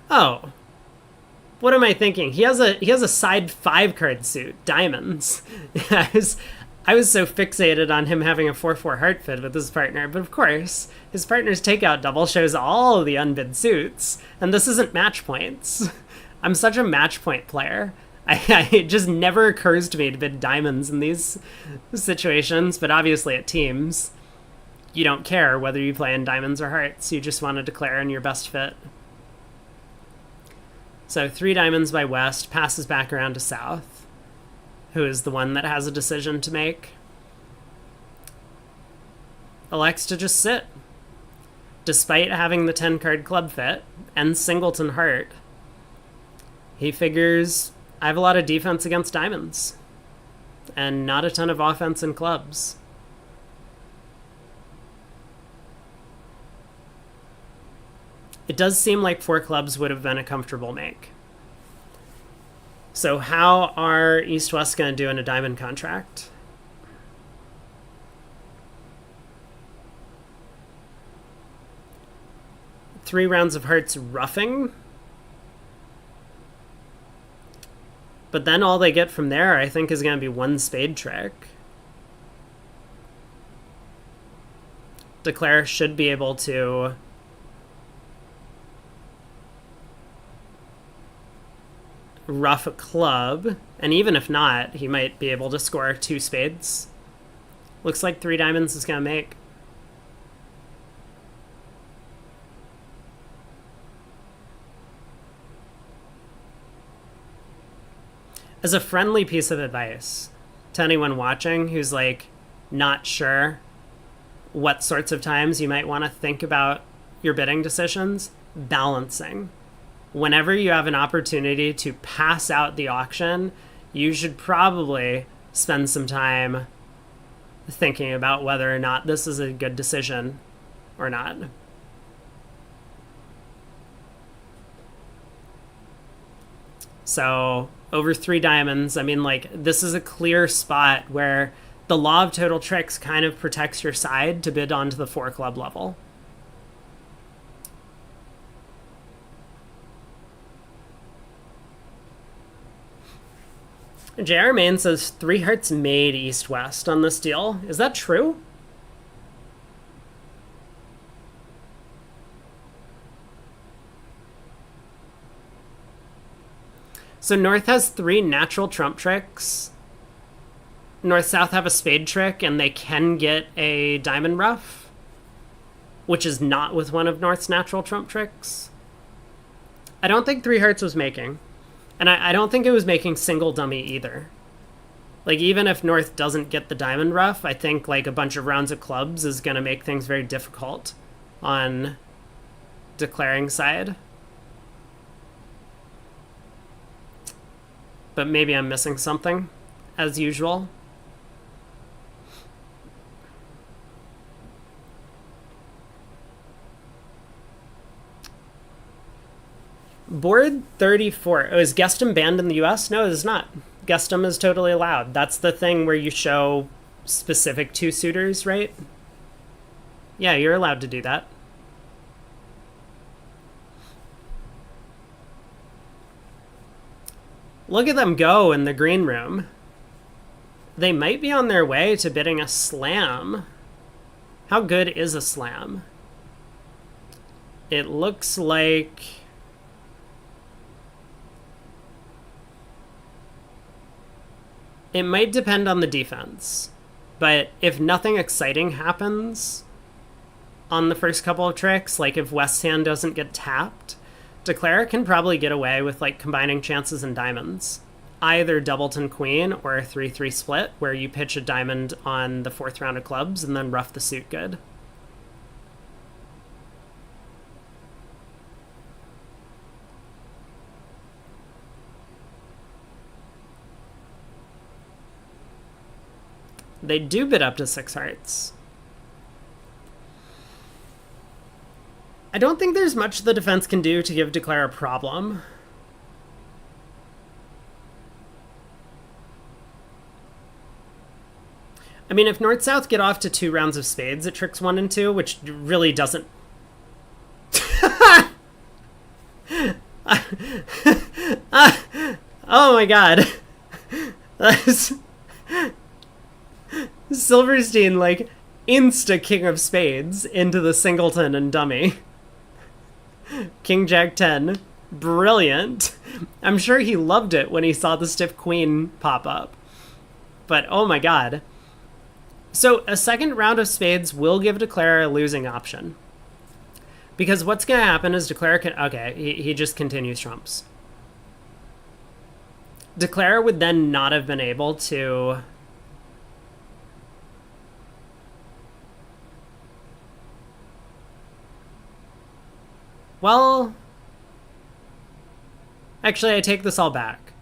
Oh. What am I thinking? He has a side 5 card suit, diamonds. I was so fixated on him having a 4/4 heart fit with his partner, but of course, his partner's takeout double shows all of the unbid suits, and this isn't match points. I'm such a match point player. It just never occurs to me to bid diamonds in these situations, but obviously at teams, you don't care whether you play in diamonds or hearts. You just want to declare in your best fit. So 3 diamonds by West passes back around to South, who is the one that has a decision to make. Elects to just sit. Despite having the 10-card club fit and singleton heart, he figures, I have a lot of defense against diamonds and not a ton of offense in clubs. It does seem like 4 clubs would have been a comfortable make. So how are East-West going to do in a diamond contract? Three rounds of hearts roughing. But then all they get from there, I think, is going to be 1 spade trick. Declare should be able to rough a club, and even if not, he might be able to score 2 spades. Looks like 3 diamonds is going to make. As a friendly piece of advice to anyone watching who's like not sure what sorts of times you might want to think about your bidding decisions, balancing. Whenever you have an opportunity to pass out the auction, you should probably spend some time thinking about whether or not this is a good decision or not. So over 3 diamonds, I mean, like, this is a clear spot where the law of total tricks kind of protects your side to bid onto the 4 club level. JR Main says 3 hearts made East-West on this deal. Is that true? So North has 3 natural trump tricks. North-South have a spade trick, and they can get a diamond rough, which is not with one of North's natural trump tricks. I don't think 3 hearts was making. And I don't think it was making single dummy either. Like, even if North doesn't get the diamond rough, I think, like, a bunch of rounds of clubs is going to make things very difficult on declaring side. But maybe I'm missing something, as usual. Board 34. Oh, is Gestum banned in the US? No, it is not. Gestum is totally allowed. That's the thing where you show specific 2 suitors, right? Yeah, you're allowed to do that. Look at them go in the green room. They might be on their way to bidding a slam. How good is a slam? It looks like... It might depend on the defense, but if nothing exciting happens on the first couple of tricks, like if West's hand doesn't get tapped, Declare can probably get away with like combining chances and diamonds. Either doubleton queen or a 3-3 split, where you pitch a diamond on the 4th round of clubs and then rough the suit good. They do bid up to 6 hearts. I don't think there's much the defense can do to give Declare a problem. I mean, if North-South get off to 2 rounds of spades at tricks 1 and 2, which really doesn't... Oh my god. That's... Silverstein, like, insta-king of spades into the singleton and dummy. King Jack 10. Brilliant. I'm sure he loved it when he saw the stiff queen pop up. But oh my god. So a second round of spades will give Declare a losing option. Because what's going to happen is Declare can... Okay, he just continues trumps. Declare would then not have been able to... Well... Actually, I take this all back.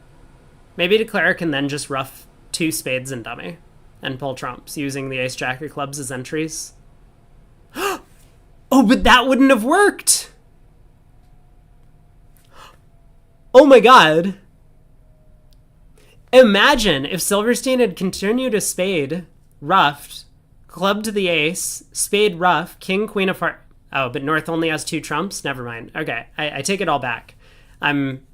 Maybe Declare can then just ruff 2 spades and dummy and pull trumps using the ace-jack of clubs as entries. Oh, but that wouldn't have worked! Oh my god. Imagine if Silverstein had continued a spade, ruffed, club to the ace, spade ruff, king, queen of hearts. Oh, but North only has 2 trumps? Never mind. Okay, I take it all back. I'm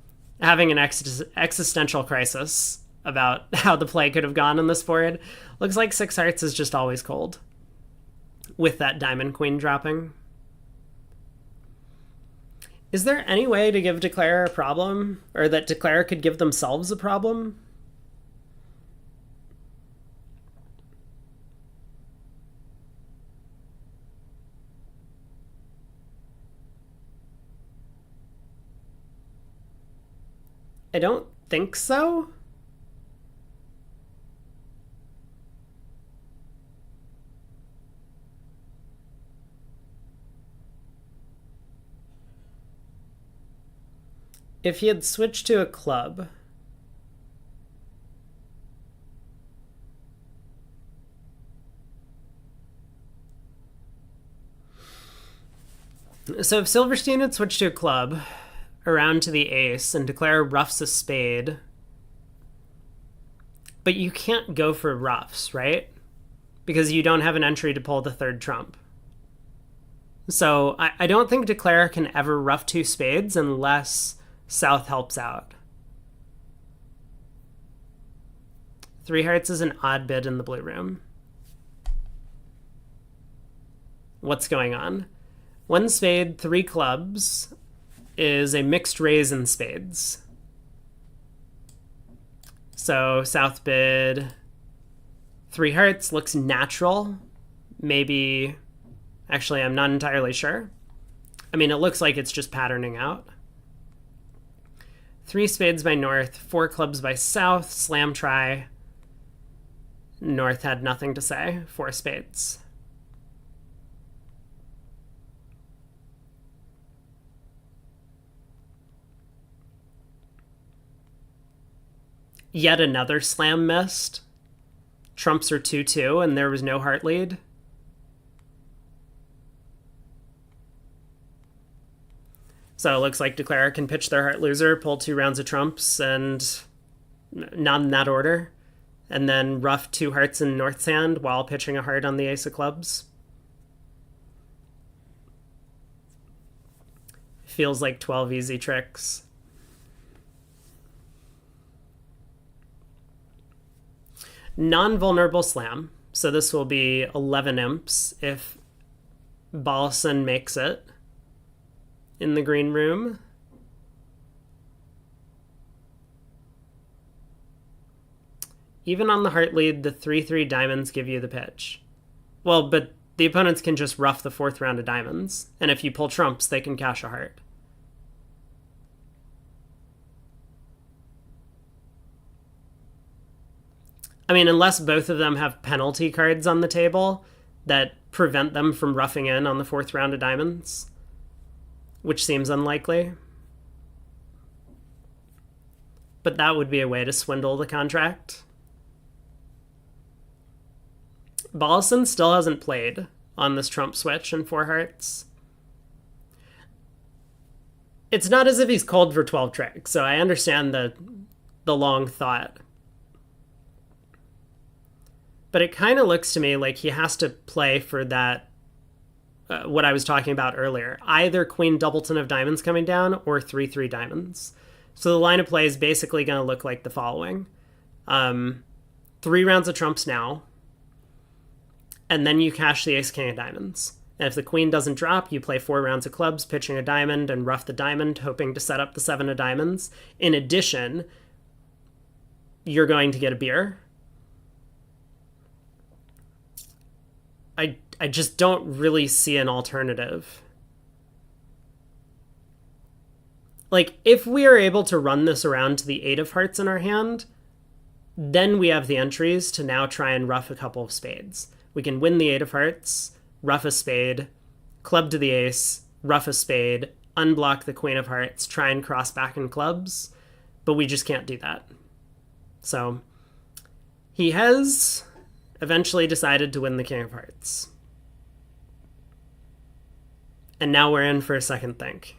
having an existential crisis about how the play could have gone on this board. Looks like 6 hearts is just always cold. With that diamond queen dropping. Is there any way to give Declare a problem? Or that Declare could give themselves a problem? I don't think so. If he had switched to a club... So if Silverstein had switched to a club around to the ace and Declare ruffs a spade, but you can't go for ruffs, right? Because you don't have an entry to pull the 3rd trump. So I don't think Declare can ever ruff 2 spades unless South helps out. 3 hearts is an odd bid in the blue room. What's going on? 1 spade, 3 clubs is a mixed raise in spades. So South bid 3 hearts looks natural. Maybe, actually I'm not entirely sure. I mean, it looks like it's just patterning out. 3 spades by North, 4 clubs by South, slam try. North had nothing to say, 4 spades. Yet another slam missed. Trumps are 2-2 and there was no heart lead. So it looks like Declare can pitch their heart loser, pull 2 rounds of trumps, and not in that order. And then ruff 2 hearts in North's hand while pitching a heart on the ace of clubs. Feels like 12 easy tricks. Non-vulnerable slam. So this will be 11 imps if Ballison makes it in the green room. Even on the heart lead, the 3-3 diamonds give you the pitch. Well, but the opponents can just ruff the 4th round of diamonds. And if you pull trumps, they can cash a heart. I mean, unless both of them have penalty cards on the table that prevent them from roughing in on the 4th round of diamonds, which seems unlikely. But that would be a way to swindle the contract. Ballison still hasn't played on this trump switch in 4 hearts. It's not as if he's cold for 12 tricks, so I understand the long thought. But it kind of looks to me like he has to play for that, what I was talking about earlier. Either Queen Doubleton of diamonds coming down or 3-3 diamonds. So the line of play is basically going to look like the following. 3 rounds of trumps now. And then you cash the ace king of diamonds. And if the queen doesn't drop, you play 4 rounds of clubs, pitching a diamond, and ruff the diamond, hoping to set up the 7 of diamonds. In addition, you're going to get a beer. I just don't really see an alternative. Like, if we are able to run this around to the 8 of hearts in our hand, then we have the entries to now try and ruff a couple of spades. We can win the 8 of hearts, ruff a spade, club to the ace, ruff a spade, unblock the queen of hearts, try and cross back in clubs, but we just can't do that. So he has eventually decided to win the king of hearts. And now we're in for a second think.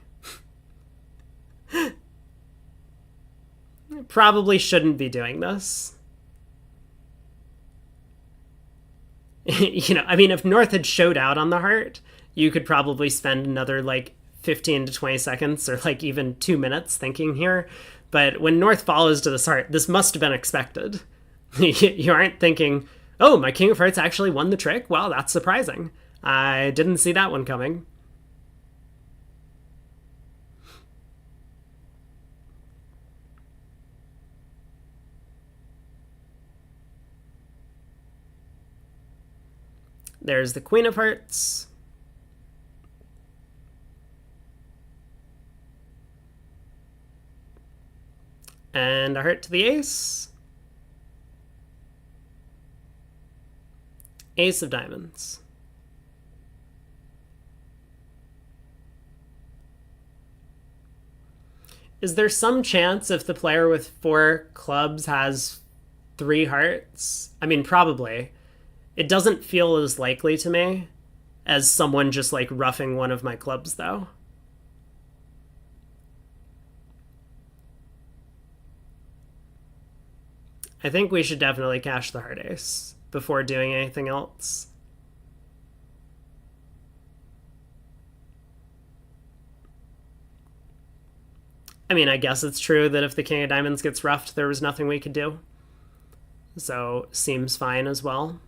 Probably shouldn't be doing this. I mean, if North had showed out on the heart, you could probably spend another 15 to 20 seconds or even 2 minutes thinking here. But when North follows to this heart, this must have been expected. You aren't thinking, oh, my king of hearts actually won the trick? Wow, that's surprising. I didn't see that one coming. There's the queen of hearts. And a heart to the ace. Ace of diamonds. Is there some chance if the player with 4 clubs has 3 hearts? I mean, probably. It doesn't feel as likely to me as someone just roughing one of my clubs, though. I think we should definitely cash the heart ace before doing anything else. I mean, I guess it's true that if the king of diamonds gets roughed, there was nothing we could do. So, seems fine as well.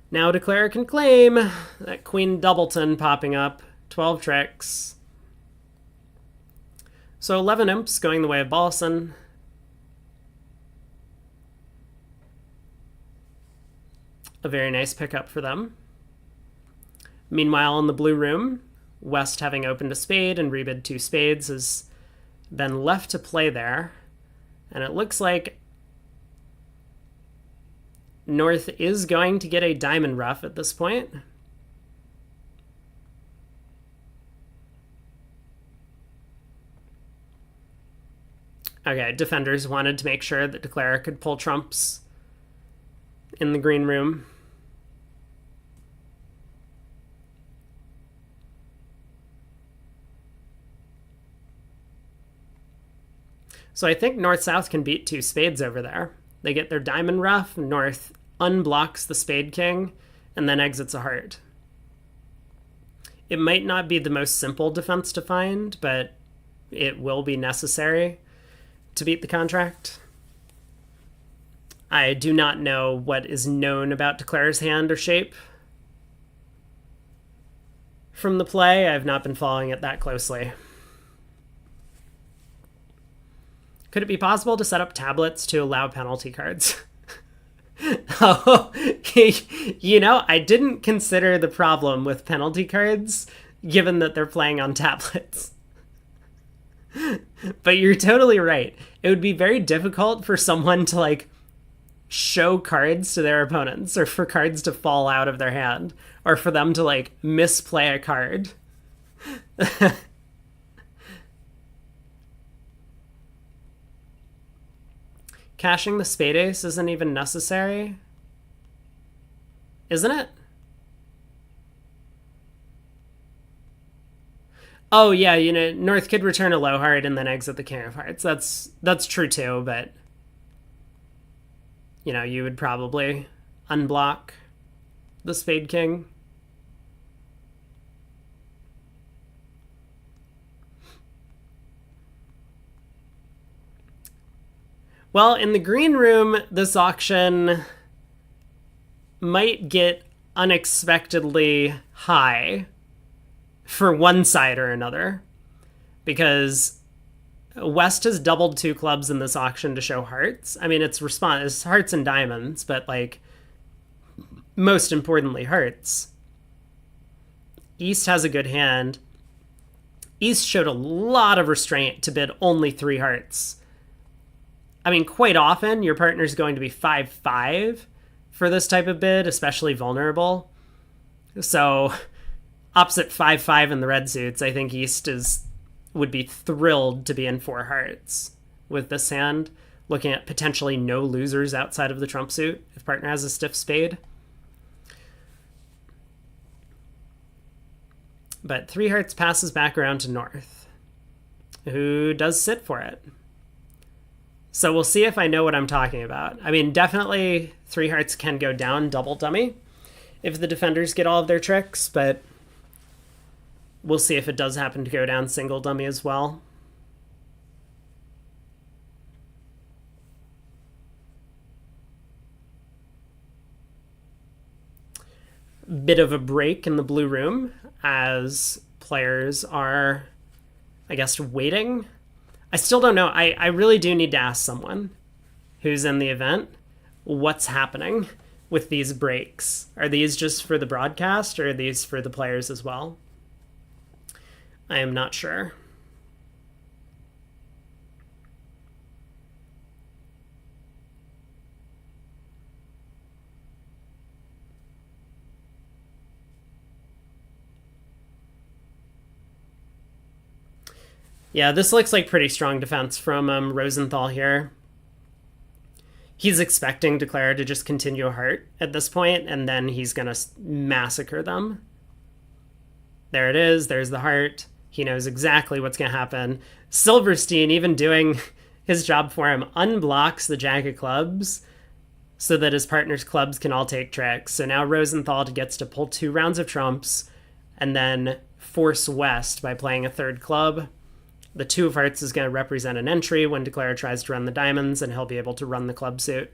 Now declare can claim. That Queen Doubleton popping up. 12 tricks. So 11 imps going the way of Balson. A very nice pickup for them. Meanwhile, in the blue room, West, having opened a spade and rebid 2 spades, has been left to play there. And it looks like North is going to get a diamond ruff at this point. Okay, defenders wanted to make sure that Declare could pull trumps in the green room. So I think North-South can beat 2 spades over there. They get their diamond ruff, North unblocks the spade king, and then exits a heart. It might not be the most simple defense to find, but it will be necessary to beat the contract. I do not know what is known about Declare's hand or shape from the play. I've not been following it that closely. Could it be possible to set up tablets to allow penalty cards? Oh, I didn't consider the problem with penalty cards, given that they're playing on tablets. But you're totally right. It would be very difficult for someone to, show cards to their opponents, or for cards to fall out of their hand, or for them to, misplay a card. Cashing the spade ace isn't even necessary, isn't it? Oh yeah, North could return a low heart and then exit the king of hearts. That's true too, but you would probably unblock the spade king. Well, in the green room, this auction might get unexpectedly high for one side or another, because West has doubled 2 clubs in this auction to show hearts. I mean, it's hearts and diamonds, but like most importantly, hearts. East has a good hand. East showed a lot of restraint to bid only 3 hearts. I mean, quite often your partner's going to be 5-5 for this type of bid, especially vulnerable. So opposite 5-5 in the red suits, I think East would be thrilled to be in 4 hearts with this hand, looking at potentially no losers outside of the trump suit if partner has a stiff spade. But 3 hearts passes back around to North, who does sit for it. So we'll see if I know what I'm talking about. I mean, definitely 3 hearts can go down double dummy if the defenders get all of their tricks, but we'll see if it does happen to go down single dummy as well. Bit of a break in the blue room as players are, I guess, waiting. I still don't know. I really do need to ask someone who's in the event what's happening with these breaks. Are these just for the broadcast, or are these for the players as well? I am not sure. Yeah, this looks like pretty strong defense from Rosenthal here. He's expecting Declare to just continue a heart at this point, and then he's going to massacre them. There it is. There's the heart. He knows exactly what's going to happen. Silverstein, even doing his job for him, unblocks the Jack of Clubs so that his partner's clubs can all take tricks. So now Rosenthal gets to pull 2 rounds of trumps and then force West by playing a 3rd club. The 2 of hearts is going to represent an entry when Declare tries to run the diamonds, and he'll be able to run the club suit.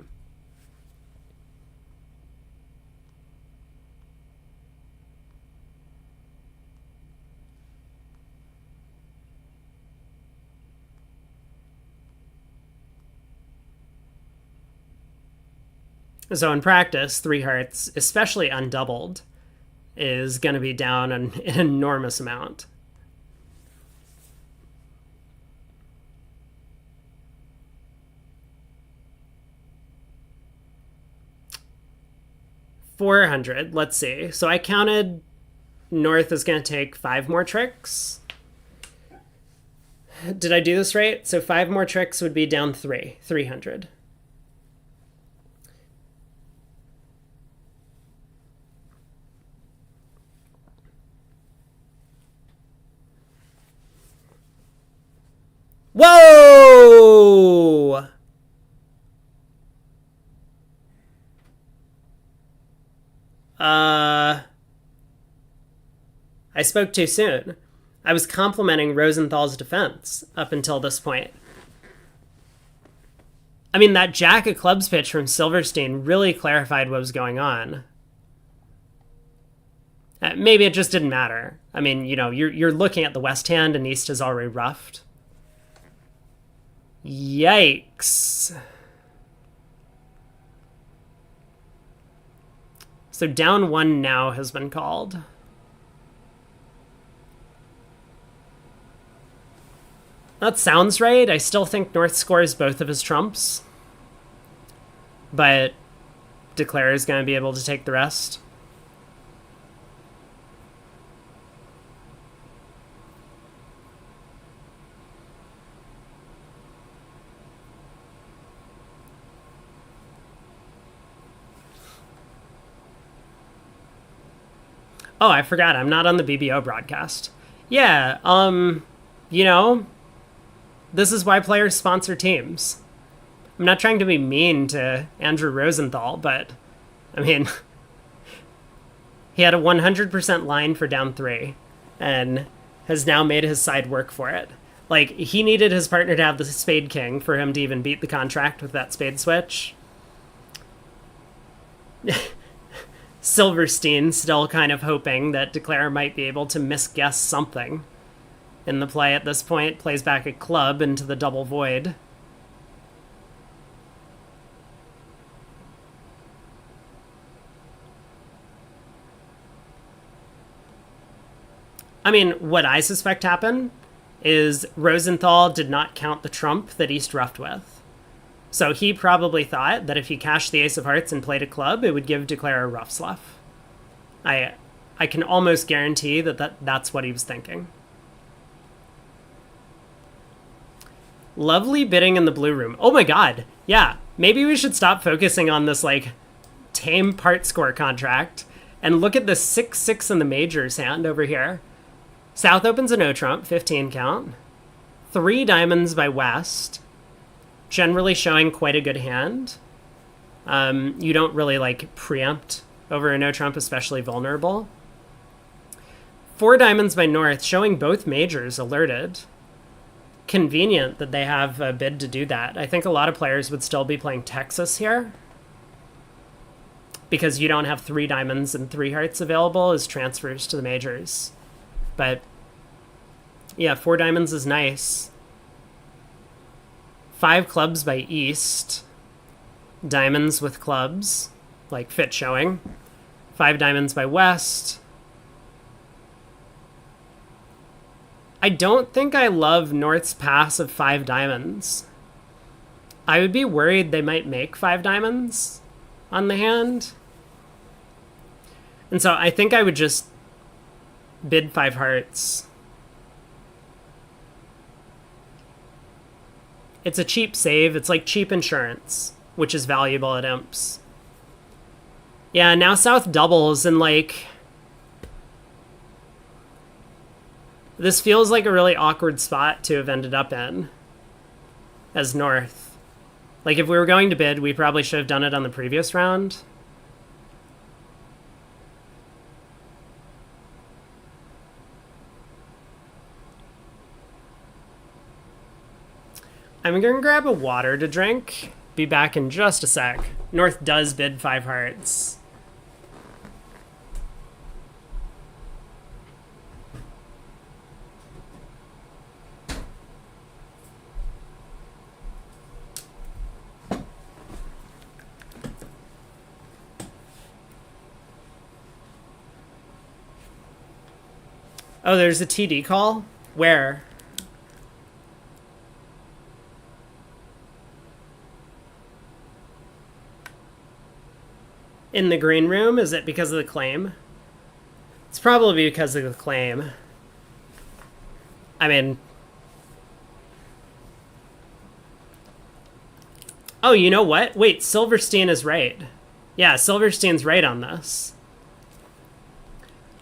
So in practice, 3 hearts, especially undoubled, is going to be down an enormous amount. $400. Let's see. So I counted North is going to take 5 more tricks. Did I do this right? So 5 more tricks would be down 300. Whoa! I spoke too soon. I was complimenting Rosenthal's defense up until this point. I mean, that Jack of Clubs pitch from Silverstein really clarified what was going on. Maybe it just didn't matter. I mean, you know, you're looking at the West hand and East is already roughed. Yikes. So down 1 now has been called. That sounds right. I still think North scores both of his trumps, but Declare is going to be able to take the rest. Oh, I forgot. I'm not on the BBO broadcast. Yeah, you know, this is why players sponsor teams. I'm not trying to be mean to Andrew Rosenthal, but, I mean, he had a 100% line for down 3 and has now made his side work for it. Like, he needed his partner to have the Spade King for him to even beat the contract with that spade switch. Silverstein still kind of hoping that Declare might be able to misguess something in the play at this point. Plays back a club into the double void. I mean, what I suspect happened is Rosenthal did not count the trump that East ruffed with. So he probably thought that if he cashed the ace of hearts and played a club, it would give Declare a rough sluff. I can almost guarantee that's what he was thinking. Lovely bidding in the blue room. Oh my god. Yeah, maybe we should stop focusing on this, like, tame part score contract and look at the 6-6 in the majors hand over here. South opens a no trump, 15 count. 3 diamonds by West. Generally showing quite a good hand. You don't really, like, preempt over a no trump, especially vulnerable. 4 diamonds by North, showing both majors alerted. Convenient that they have a bid to do that. I think a lot of players would still be playing Texas here, because you don't have 3 diamonds and 3 hearts available as transfers to the majors. But yeah, 4 diamonds is nice. 5 clubs by East. Diamonds with clubs, like fit showing. 5 diamonds by West. I don't think I love North's pass of 5 diamonds. I would be worried they might make 5 diamonds on the hand. And so I think I would just bid 5 hearts. It's a cheap save. It's like cheap insurance, which is valuable at imps. Yeah, now South doubles, and like, this feels like a really awkward spot to have ended up in as North. Like, if we were going to bid, we probably should have done it on the previous round. I'm going to grab a water to drink. Be back in just a sec. North does bid 5 hearts. Oh, there's a TD call? Where? In the green room? Is it because of the claim? It's probably because of the claim. I mean... Oh, you know what? Wait, Silverstein is right. Yeah, Silverstein's right on this.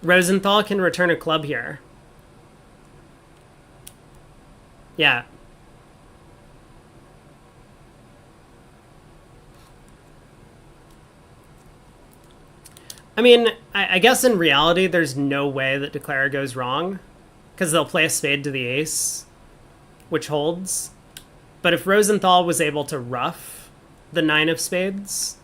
Rosenthal can return a club here. Yeah. I mean, I guess in reality, there's no way that Declare goes wrong, because they'll play a spade to the ace, which holds. But if Rosenthal was able to ruff the 9 of spades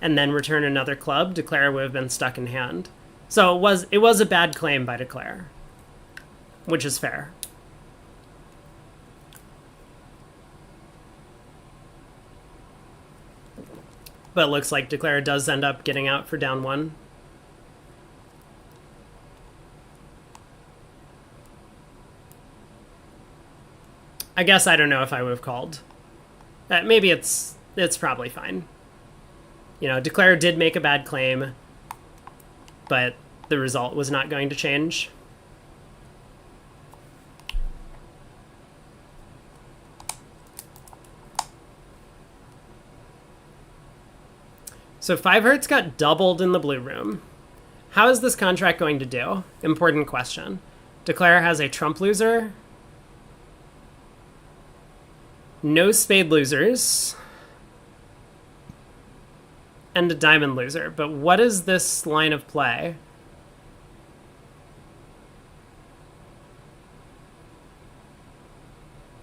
and then return another club, Declare would have been stuck in hand. So it was a bad claim by Declare, which is fair. But it looks like Declare does end up getting out for down 1. I guess I don't know if I would have called. Maybe it's probably fine. You know, Declare did make a bad claim, but the result was not going to change. So 5 hearts got doubled in the blue room. How is this contract going to do? Important question. Declare has a trump loser. No spade losers. And a diamond loser. But what is this line of play?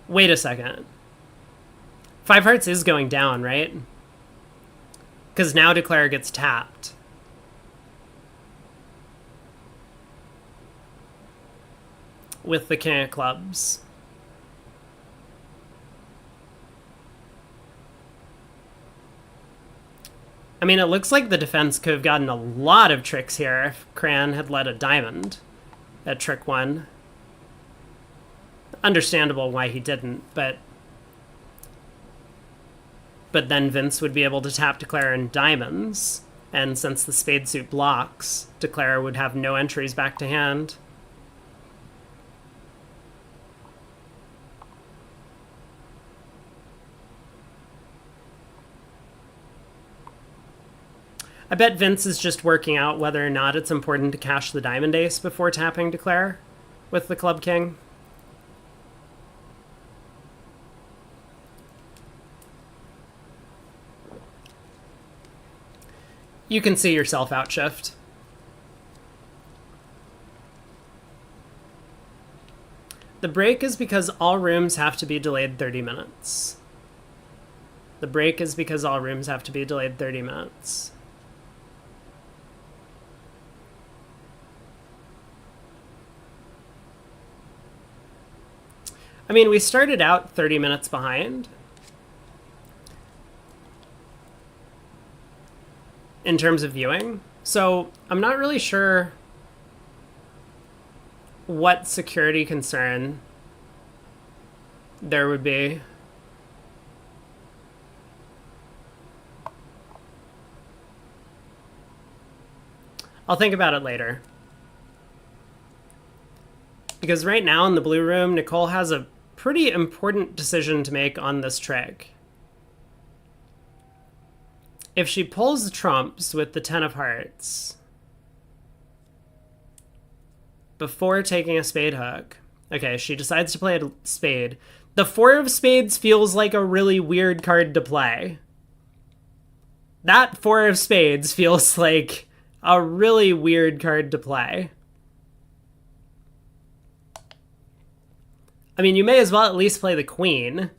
Wait a second. 5 hearts is going down, right? Because now Declare gets tapped. with the king of clubs. I mean, it looks like the defense could have gotten a lot of tricks here if Cran had led a diamond at trick 1. Understandable why he didn't, but then Vince would be able to tap Declare in diamonds, and since the spade suit blocks, Declare would have no entries back to hand. I bet Vince is just working out whether or not it's important to cash the diamond ace before tapping Declare with the club king. You can see yourself outshift. The break is because all rooms have to be delayed 30 minutes. The break is because all rooms have to be delayed 30 minutes. I mean, we started out 30 minutes behind in terms of viewing, so I'm not really sure what security concern there would be. I'll think about it later. Because right now in the blue room, Nicole has a pretty important decision to make on this trick. If she pulls the trumps with the 10 of hearts before taking a spade hook, okay, she decides to play a spade. The 4 of spades feels like a really weird card to play. That 4 of spades feels like a really weird card to play. I mean, you may as well at least play the queen,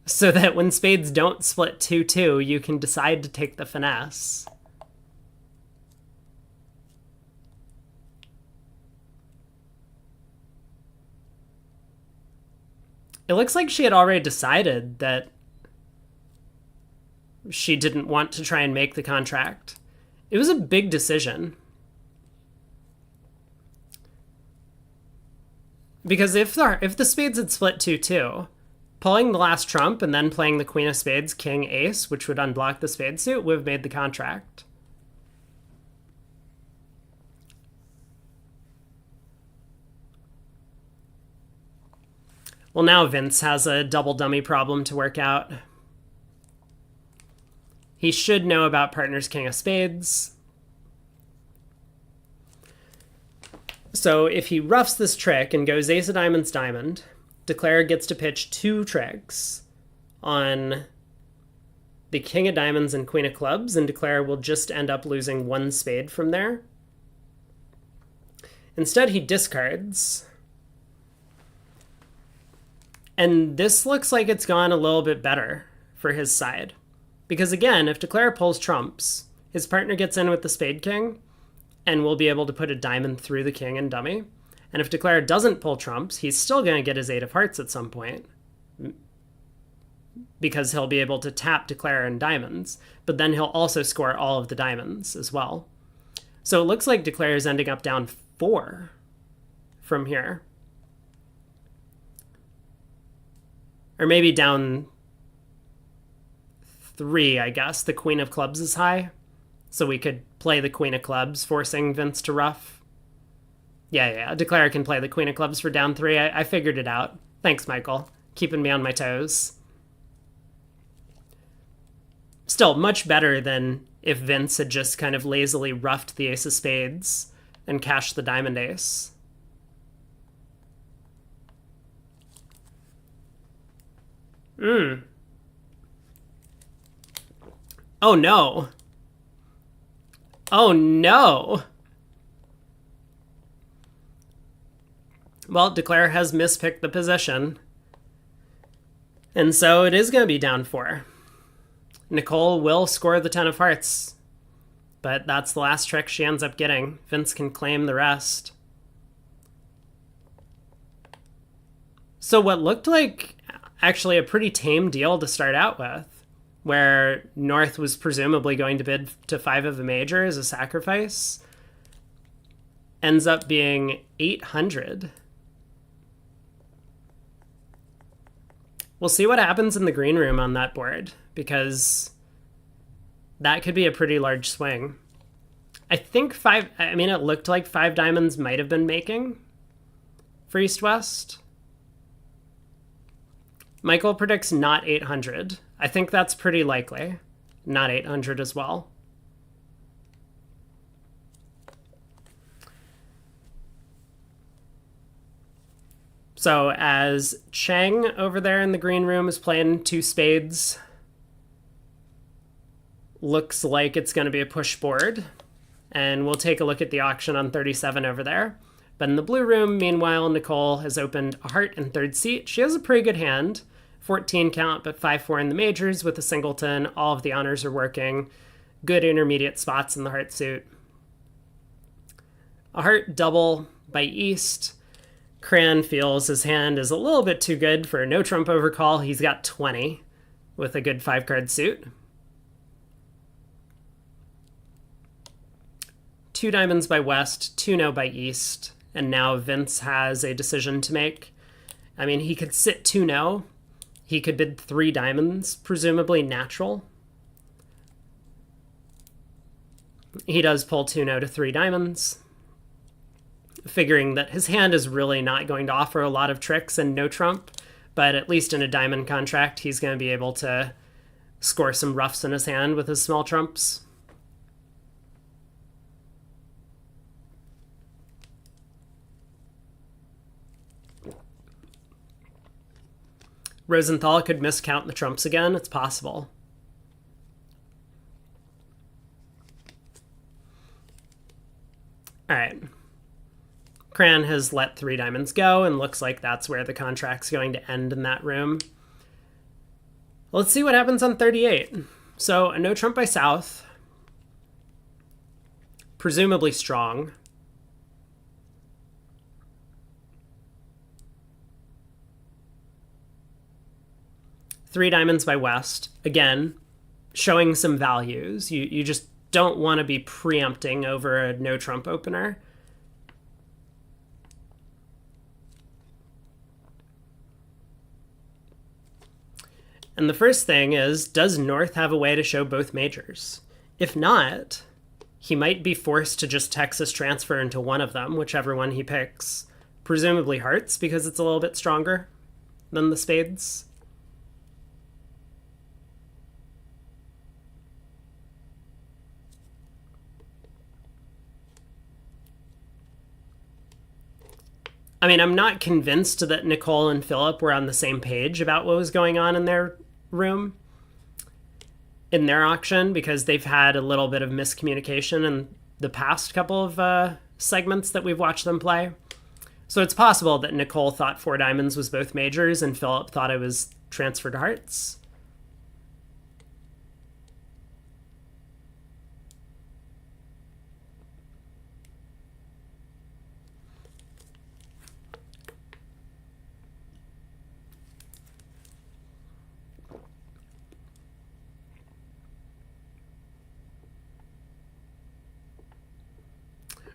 so that when spades don't split 2-2, you can decide to take the finesse. It looks like she had already decided that she didn't want to try and make the contract. It was a big decision. Because if the spades had split 2-2, pulling the last trump and then playing the queen of spades, king, ace, which would unblock the spade suit, would have made the contract. Well, now Vince has a double dummy problem to work out. He should know about partner's king of spades. So if he roughs this trick and goes ace of diamonds, diamond, Declare gets to pitch 2 tricks on the king of diamonds and queen of clubs, and Declare will just end up losing 1 spade from there. Instead, he discards. And this looks like it's gone a little bit better for his side. Because again, if Declare pulls trumps, his partner gets in with the spade king, and will be able to put a diamond through the king and dummy. And if Declare doesn't pull trumps, he's still going to get his 8 of hearts at some point, because he'll be able to tap Declare and diamonds, but then he'll also score all of the diamonds as well. So it looks like Declare is ending up down 4 from here. Or maybe down 3, I guess. The queen of clubs is high. So we could play the queen of clubs, forcing Vince to rough. Yeah, Declare can play the queen of clubs for down 3. I figured it out. Thanks, Michael. Keeping me on my toes. Still, much better than if Vince had just kind of lazily roughed the ace of spades and cashed the diamond ace. Oh, no. Oh, no. Well, Declare has mispicked the position. And so it is going to be down 4. Nicole will score the 10 of hearts. But that's the last trick she ends up getting. Vince can claim the rest. So what looked like actually a pretty tame deal to start out with, where North was presumably going to bid to 5 of a major as a sacrifice, ends up being 800. We'll see what happens in the green room on that board, because that could be a pretty large swing. I think it looked like 5 diamonds might have been making for East-West. Michael predicts not 800. I think that's pretty likely. Not 800 as well. So as Cheng over there in the green room is playing 2 spades, looks like it's going to be a push board. And we'll take a look at the auction on 37 over there. But in the blue room, meanwhile, Nicole has opened a heart in 3rd seat. She has a pretty good hand. 14 count, but 5-4 in the majors with a singleton. All of the honors are working. Good intermediate spots in the heart suit. A heart double by East. Cran feels his hand is a little bit too good for a no trump overcall. He's got 20 with a good 5-card suit. 2 diamonds by West, 2 no by East, and now Vince has a decision to make. I mean, he could sit 2 no. He could bid 3 diamonds, presumably natural. He does pull 2 no to 3 diamonds, figuring that his hand is really not going to offer a lot of tricks and no trump, but at least in a diamond contract, he's going to be able to score some roughs in his hand with his small trumps. Rosenthal could miscount the trumps again. It's possible. All right. Cran has let 3 diamonds go and looks like that's where the contract's going to end in that room. Let's see what happens on 38. So a no trump by South. Presumably strong. Three diamonds by West. Again, showing some values. You just don't want to be preempting over a no trump opener. And the first thing is, does North have a way to show both majors? If not, he might be forced to just Texas transfer into one of them, whichever one he picks. Presumably hearts, because it's a little bit stronger than the spades. I mean, I'm not convinced that Nicole and Philip were on the same page about what was going on in their room, in their auction, because they've had a little bit of miscommunication in the past couple of segments that we've watched them play. So it's possible that Nicole thought 4 diamonds was both majors and Philip thought it was transferred hearts.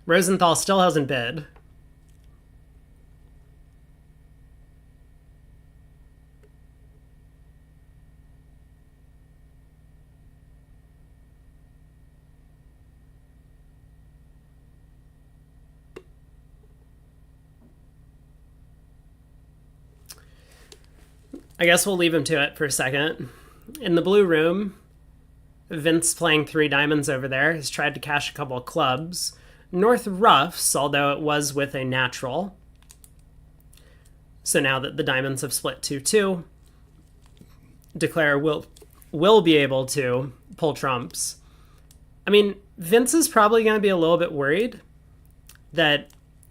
Rosenthal still hasn't bid. I guess we'll leave him to it for a second. In the blue room, Vince playing 3 diamonds over there has tried to cash a couple of clubs. North roughs, although it was with a natural. So now that the diamonds have split 2-2, Declare will be able to pull trumps. I mean, Vince is probably going to be a little bit worried that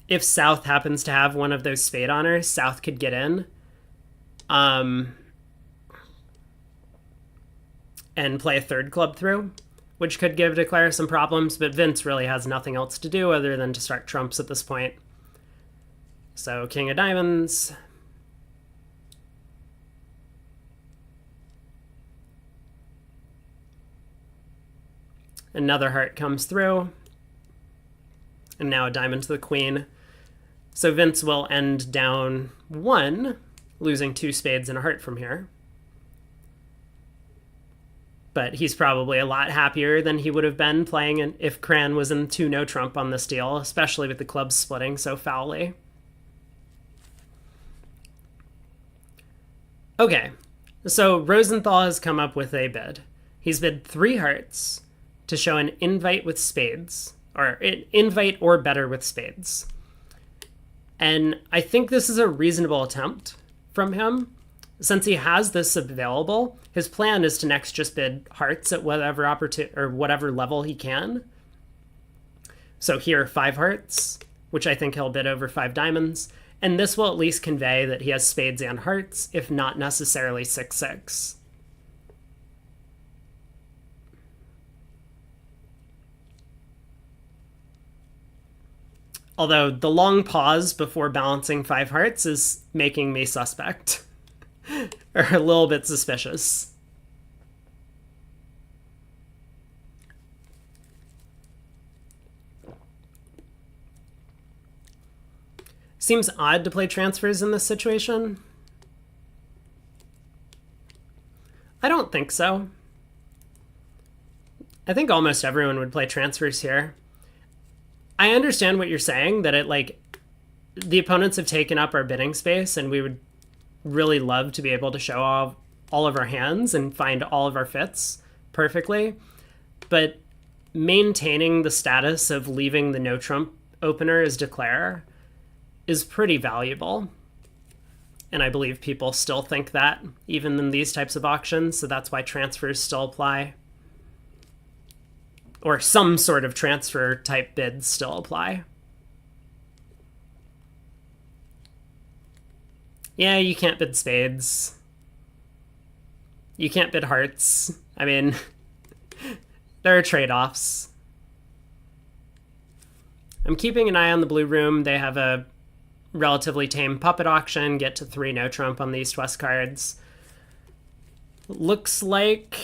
if South happens to have one of those spade honors, South could get in. And play a 3rd club through, which could give Declare some problems, but Vince really has nothing else to do other than to start trumps at this point. So King of Diamonds. Another heart comes through. And now a diamond to the queen. So Vince will end down 1, losing 2 spades and a heart from here. But he's probably a lot happier than he would have been playing if Cran was in 2 no trump on this deal, especially with the clubs splitting so foully. Okay, so Rosenthal has come up with a bid. He's bid 3 hearts to show an invite with spades, or an invite or better with spades. And I think this is a reasonable attempt from him. Since he has this available, his plan is to next just bid hearts at whatever whatever level he can. So here, 5 hearts, which I think he'll bid over 5 diamonds. And this will at least convey that he has spades and hearts, if not necessarily 6-6. Although the long pause before balancing 5 hearts is making me suspect. Or a little bit suspicious. Seems odd to play transfers in this situation. I don't think so. I think almost everyone would play transfers here. I understand what you're saying, that the opponents have taken up our bidding space, and we would really love to be able to show all of our hands and find all of our fits perfectly. But maintaining the status of leaving the no trump opener as declare is pretty valuable. And I believe people still think that, even in these types of auctions, so that's why transfers still apply. Or some sort of transfer type bids still apply. Yeah, you can't bid spades. You can't bid hearts. I mean, there are trade-offs. I'm keeping an eye on the blue room. They have a relatively tame puppet auction, get to 3 no trump on the East-West cards. Looks like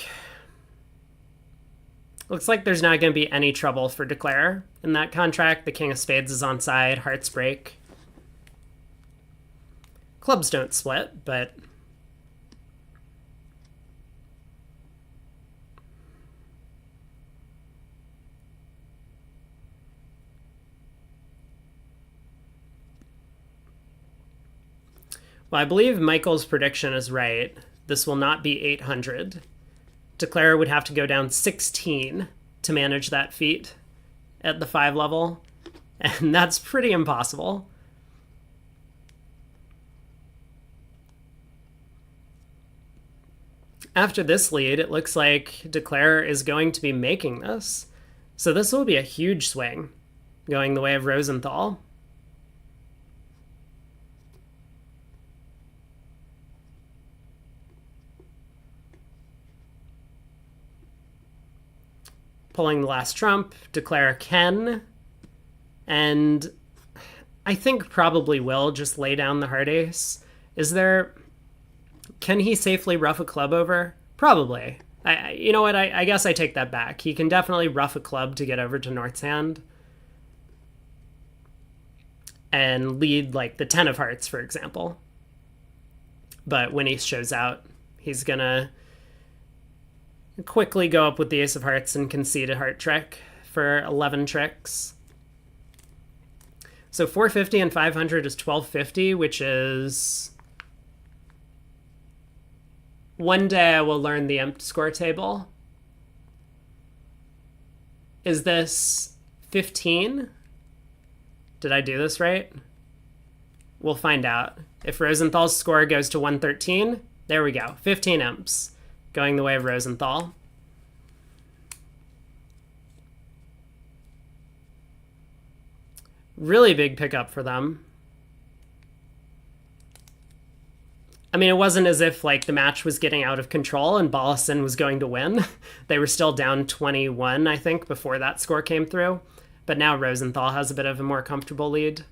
there's not going to be any trouble for declare in that contract. The king of spades is on side, hearts break. Clubs don't split, but well, I believe Michael's prediction is right. This will not be 800. Declare would have to go down 16 to manage that feat at the 5 level, and that's pretty impossible. After this lead, it looks like Declare is going to be making this. So this will be a huge swing, going the way of Rosenthal. Pulling the last trump, Declare can, and I think probably will just lay down the heart ace. Can he safely rough a club over? Probably. You know what, I guess I take that back. He can definitely rough a club to get over to North's hand. And lead like the 10 of hearts, for example. But when he shows out, he's gonna quickly go up with the ace of hearts and concede a heart trick for 11 tricks. So 450 and 500 is 1250, which is... One day I will learn the imp score table. Is this 15? Did I do this right? We'll find out. If Rosenthal's score goes to 113, there we go. 15 imps, going the way of Rosenthal. Really big pickup for them. I mean, it wasn't as if like the match was getting out of control and Bollison was going to win. They were still down 21, I think, before that score came through. But now Rosenthal has a bit of a more comfortable lead.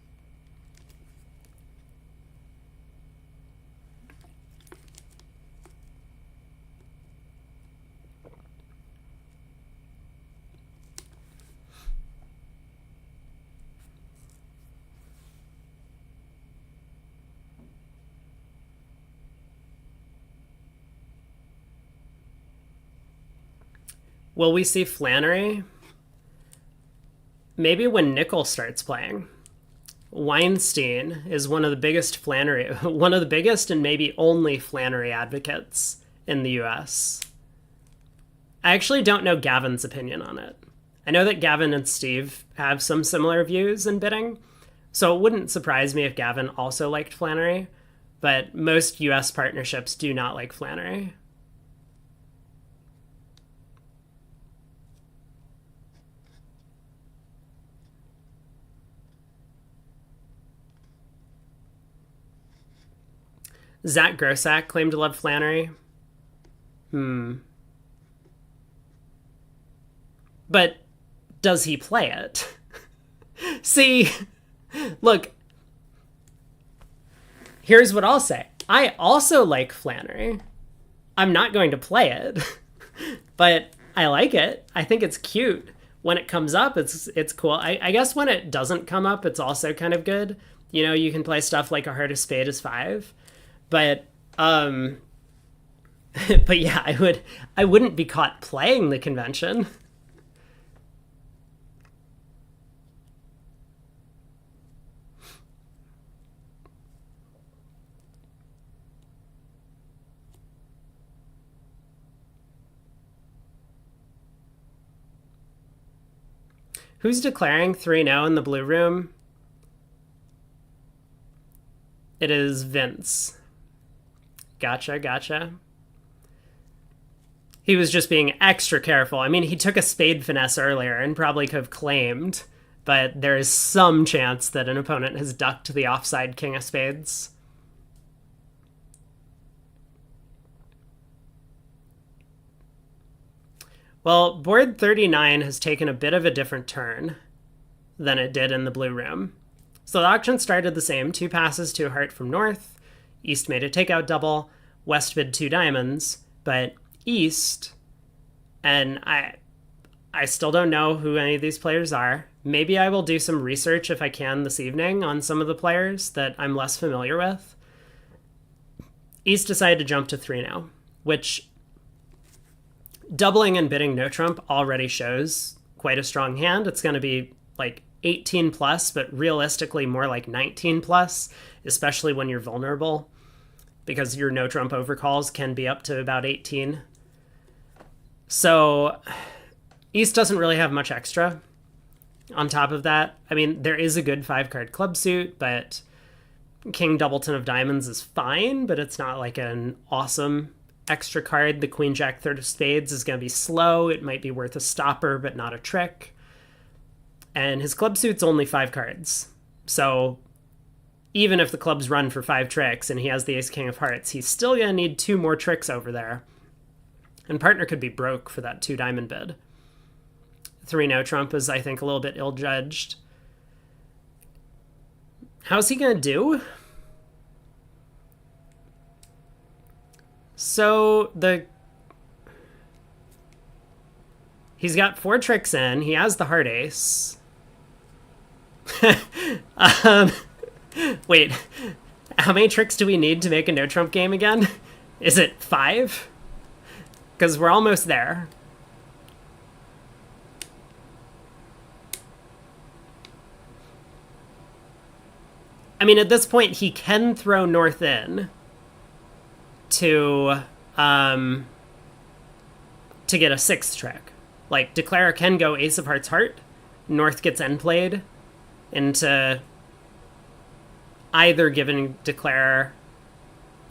Will we see Flannery? Maybe when Nickel starts playing. Weinstein is one of the biggest Flannery, one of the biggest and maybe only Flannery advocates in the US. I actually don't know Gavin's opinion on it. I know that Gavin and Steve have some similar views in bidding, so it wouldn't surprise me if Gavin also liked Flannery, but most US partnerships do not like Flannery. Zach Grossack claimed to love Flannery. But does he play it? See, look, here's what I'll say. I also like Flannery. I'm not going to play it, but I like it. I think it's cute. When it comes up, it's cool. I guess when it doesn't come up, it's also kind of good. You know, you can play stuff like A Heart of Spade is 5. But but yeah, I wouldn't be caught playing the convention. Who's declaring 3-0 in the blue room? It is Vince. Gotcha. He was just being extra careful. I mean, he took a spade finesse earlier and probably could have claimed, but there is some chance that an opponent has ducked the offside king of spades. Well, board 39 has taken a bit of a different turn than it did in the blue room. So the auction started the same, 2 passes to a heart from north. East made a takeout double. West bid 2 diamonds. But East, and I still don't know who any of these players are. Maybe I will do some research if I can this evening on some of the players that I'm less familiar with. East decided to jump to 3-0, which doubling and bidding no trump already shows quite a strong hand. It's going to be like 18 plus, but realistically more like 19 plus, especially when you're vulnerable, because your no trump overcalls can be up to about 18. So East doesn't really have much extra on top of that. I mean, there is a good 5-card club suit, but King Doubleton of Diamonds is fine, but it's not like an awesome extra card. The Queen Jack Third of Spades is going to be slow. It might be worth a stopper, but not a trick. And his club suit's only 5 cards. So even if the clubs run for 5 tricks and he has the Ace King of Hearts, he's still going to need 2 more tricks over there. And partner could be broke for that 2 diamond bid. 3 no trump is, I think, a little bit ill-judged. How's he going to do? So he's got 4 tricks in. He has the heart ace. Wait, how many tricks do we need to make a no trump game again? Is it 5? Because we're almost there. I mean, at this point, he can throw north in to get a 6th trick. Like, Declare can go Ace of Hearts Heart. North gets end played into either giving Declare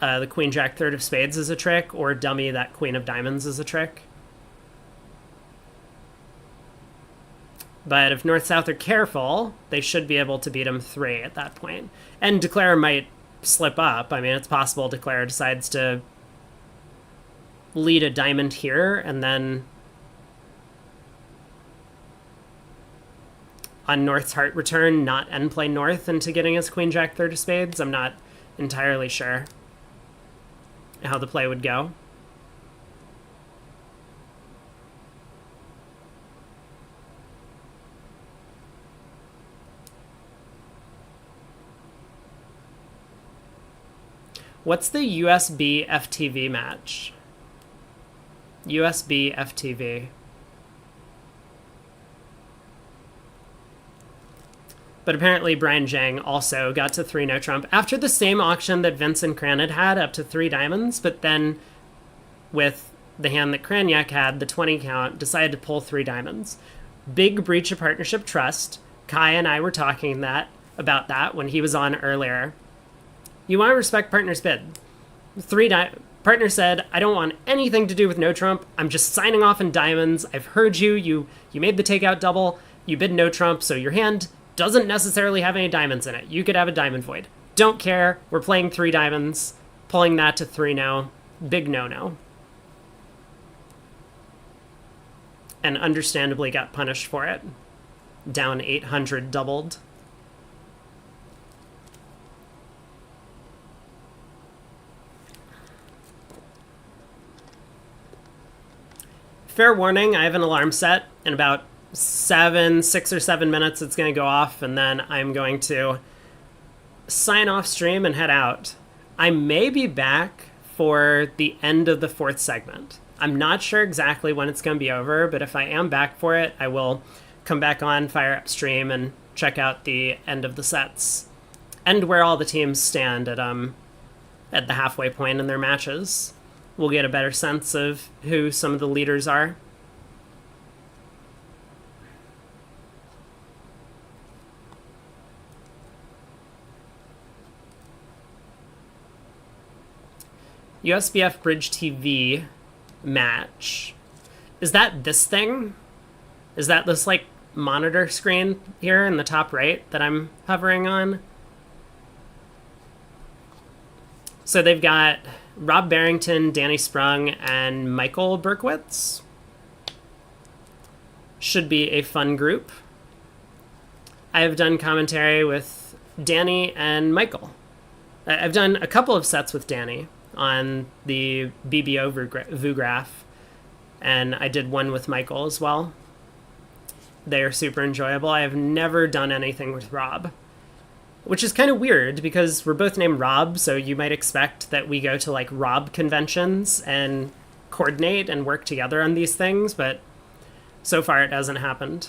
the Queen Jack Third of Spades as a trick, or dummy that Queen of Diamonds as a trick. But if North-South are careful, they should be able to beat him 3 at that point. And Declare might slip up. I mean, it's possible Declare decides to lead a diamond here, and then on North's heart return, not end play North into getting his Queen Jack Third of Spades. I'm not entirely sure how the play would go. What's the USB FTV match? USB FTV. But apparently Brian Zhang also got to 3 no trump after the same auction that Vince and Cran had up to 3 diamonds, but then with the hand that Kraniak had, the 20 count, decided to pull 3 diamonds. Big breach of partnership trust. Kai and I were talking about that when he was on earlier. You want to respect partner's bid. Partner said, I don't want anything to do with no trump. I'm just signing off in diamonds. I've heard you. You made the takeout double. You bid no trump, so your hand doesn't necessarily have any diamonds in it. You could have a diamond void. Don't care. We're playing 3 diamonds. Pulling that to 3 no. Big no-no. And understandably got punished for it. Down 800 doubled. Fair warning, I have an alarm set. In about 6 or 7 minutes it's going to go off, and then I'm going to sign off stream and head out. I may be back for the end of the 4th segment. I'm not sure exactly when it's going to be over, but if I am back for it, I will come back on, fire up stream, and check out the end of the sets. And where all the teams stand at the halfway point in their matches. We'll get a better sense of who some of the leaders are. USBF Bridge TV match. Is that this thing? Is that this like monitor screen here in the top right that I'm hovering on? So they've got Rob Barrington, Danny Sprung, and Michael Berkowitz. Should be a fun group. I have done commentary with Danny and Michael. I've done a couple of sets with Danny on the BBO VooGraph, and I did one with Michael as well. They are super enjoyable. I have never done anything with Rob, which is kind of weird because we're both named Rob, so you might expect that we go to like Rob conventions and coordinate and work together on these things, but so far it hasn't happened.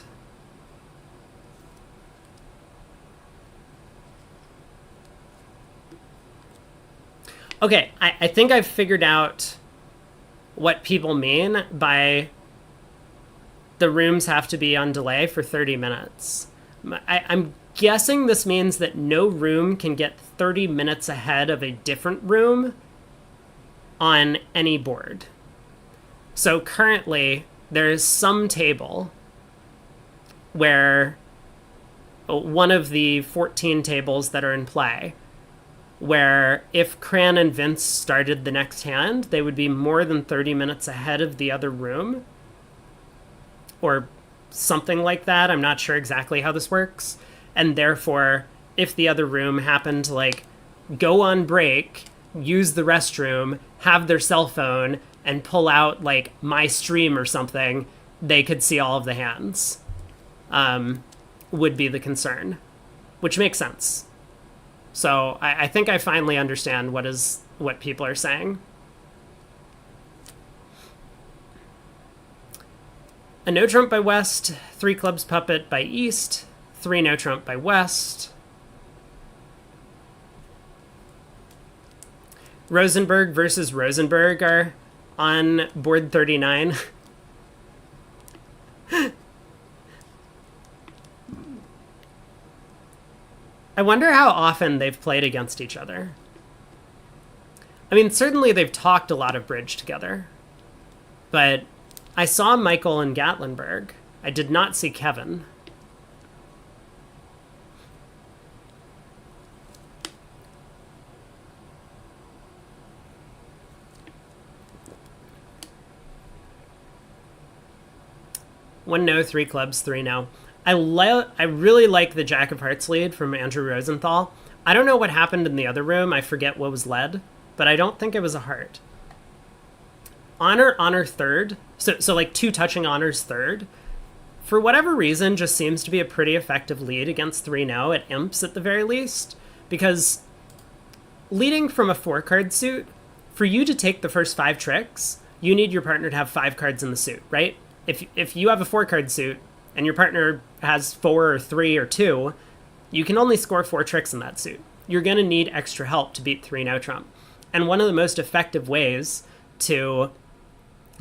Okay, I think I've figured out what people mean by the rooms have to be on delay for 30 minutes. I'm guessing this means that no room can get 30 minutes ahead of a different room on any board. So currently, there is some table where one of the 14 tables that are in play, where if Cran and Vince started the next hand, they would be more than 30 minutes ahead of the other room. Or something like that. I'm not sure exactly how this works. And therefore, if the other room happened to like go on break, use the restroom, have their cell phone, and pull out like my stream or something, they could see all of the hands. Would be the concern, which makes sense. So I think I finally understand what people are saying. A no trump by West, 3 clubs puppet by East, 3 no trump by West. Rosenberg versus Rosenberg are on board 39. I wonder how often they've played against each other. I mean, certainly they've talked a lot of bridge together. But I saw Michael in Gatlinburg. I did not see Kevin. One no, 3 clubs, 3 no. I really like the Jack of Hearts lead from Andrew Rosenthal. I don't know what happened in the other room. I forget what was led, but I don't think it was a heart. Honor third. So like 2 touching honors third. For whatever reason, just seems to be a pretty effective lead against 3 no at imps at the very least. Because leading from a 4-card suit, for you to take the first 5 tricks, you need your partner to have 5 cards in the suit, right? If you have a 4-card suit, and your partner has 4 or 3 or 2, you can only score 4 tricks in that suit. You're going to need extra help to beat 3 no trump. And one of the most effective ways to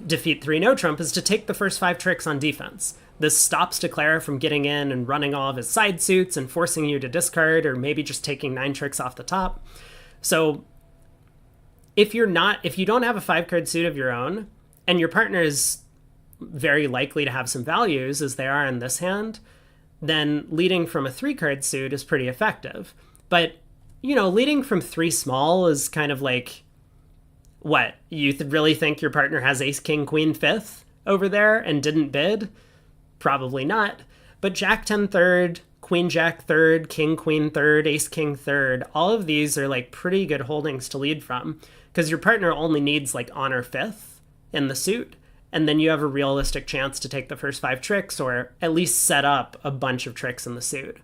defeat 3 no trump is to take the first 5 tricks on defense. This stops Declare from getting in and running all of his side suits and forcing you to discard, or maybe just taking 9 tricks off the top. So if you don't have a 5-card suit of your own, and your partner is very likely to have some values as they are in this hand, then leading from a 3-card suit is pretty effective. But, leading from 3 small is kind of like, what? You really think your partner has ace, king, queen, 5th over there and didn't bid? Probably not. But jack, 10, 3rd, queen, jack, 3rd, king, queen, 3rd, ace, king, 3rd, all of these are like pretty good holdings to lead from, because your partner only needs like honor 5th in the suit, and then you have a realistic chance to take the first 5 tricks, or at least set up a bunch of tricks in the suit.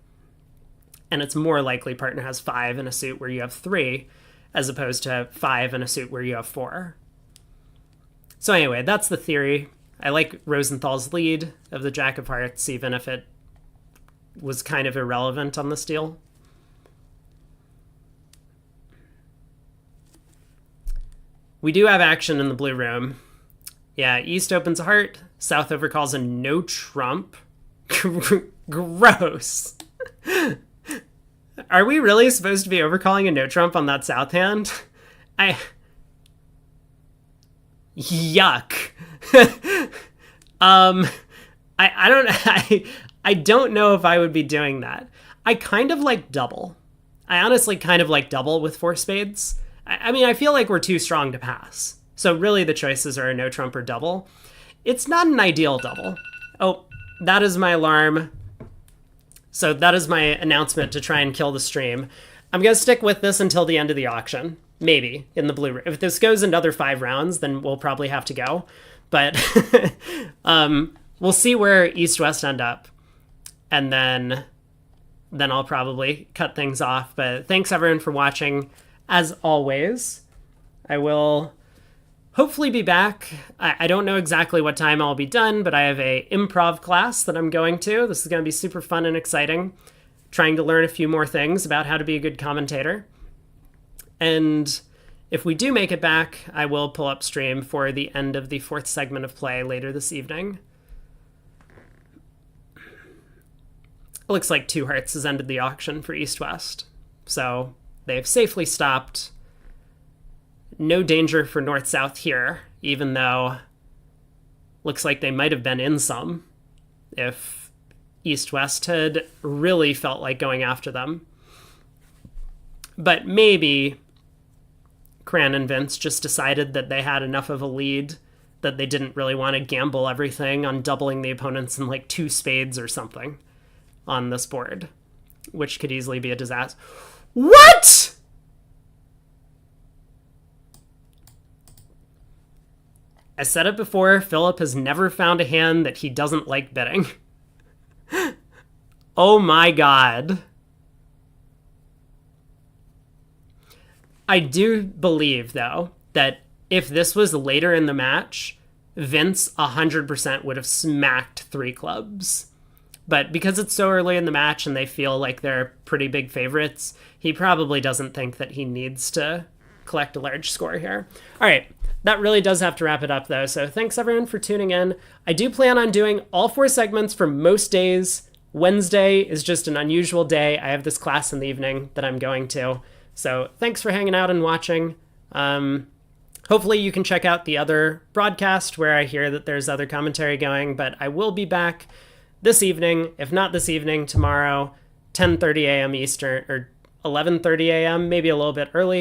And it's more likely partner has 5 in a suit where you have 3, as opposed to 5 in a suit where you have 4. So anyway, that's the theory. I like Rosenthal's lead of the Jack of Hearts, even if it was kind of irrelevant on this deal. We do have action in the blue room. Yeah, East opens a heart. South overcalls a no trump. Gross. Are we really supposed to be overcalling a no trump on that South hand? Yuck. I don't know if I would be doing that. I kind of like double. I honestly kind of like double with 4 spades. I feel like we're too strong to pass. So really the choices are a no trump or double. It's not an ideal double. Oh, that is my alarm. So that is my announcement to try and kill the stream. I'm going to stick with this until the end of the auction. Maybe in the blue room. If this goes another 5 rounds, then we'll probably have to go. But we'll see where East-West end up. And then I'll probably cut things off. But thanks everyone for watching. As always, I will hopefully be back. I don't know exactly what time I'll be done, but I have a improv class that I'm going to. This is going to be super fun and exciting. Trying to learn a few more things about how to be a good commentator. And if we do make it back, I will pull up stream for the end of the 4th segment of play later this evening. It looks like 2 hearts has ended the auction for East-West. So they've safely stopped. No danger for North-South here, even though looks like they might have been in some if East-West had really felt like going after them. But maybe Cran and Vince just decided that they had enough of a lead that they didn't really want to gamble everything on doubling the opponents in like 2 spades or something on this board, which could easily be a disaster. What? I said it before, Philip has never found a hand that he doesn't like betting. Oh my god. I do believe, though, that if this was later in the match, Vince 100% would have smacked 3 clubs. But because it's so early in the match and they feel like they're pretty big favorites, he probably doesn't think that he needs to collect a large score here. All right, that really does have to wrap it up, though. So thanks, everyone, for tuning in. I do plan on doing all 4 segments for most days. Wednesday is just an unusual day. I have this class in the evening that I'm going to. So thanks for hanging out and watching. Hopefully you can check out the other broadcast where I hear that there's other commentary going, but I will be back this evening, if not this evening, tomorrow, 10:30 a.m. Eastern, or 11:30 a.m., maybe a little bit early.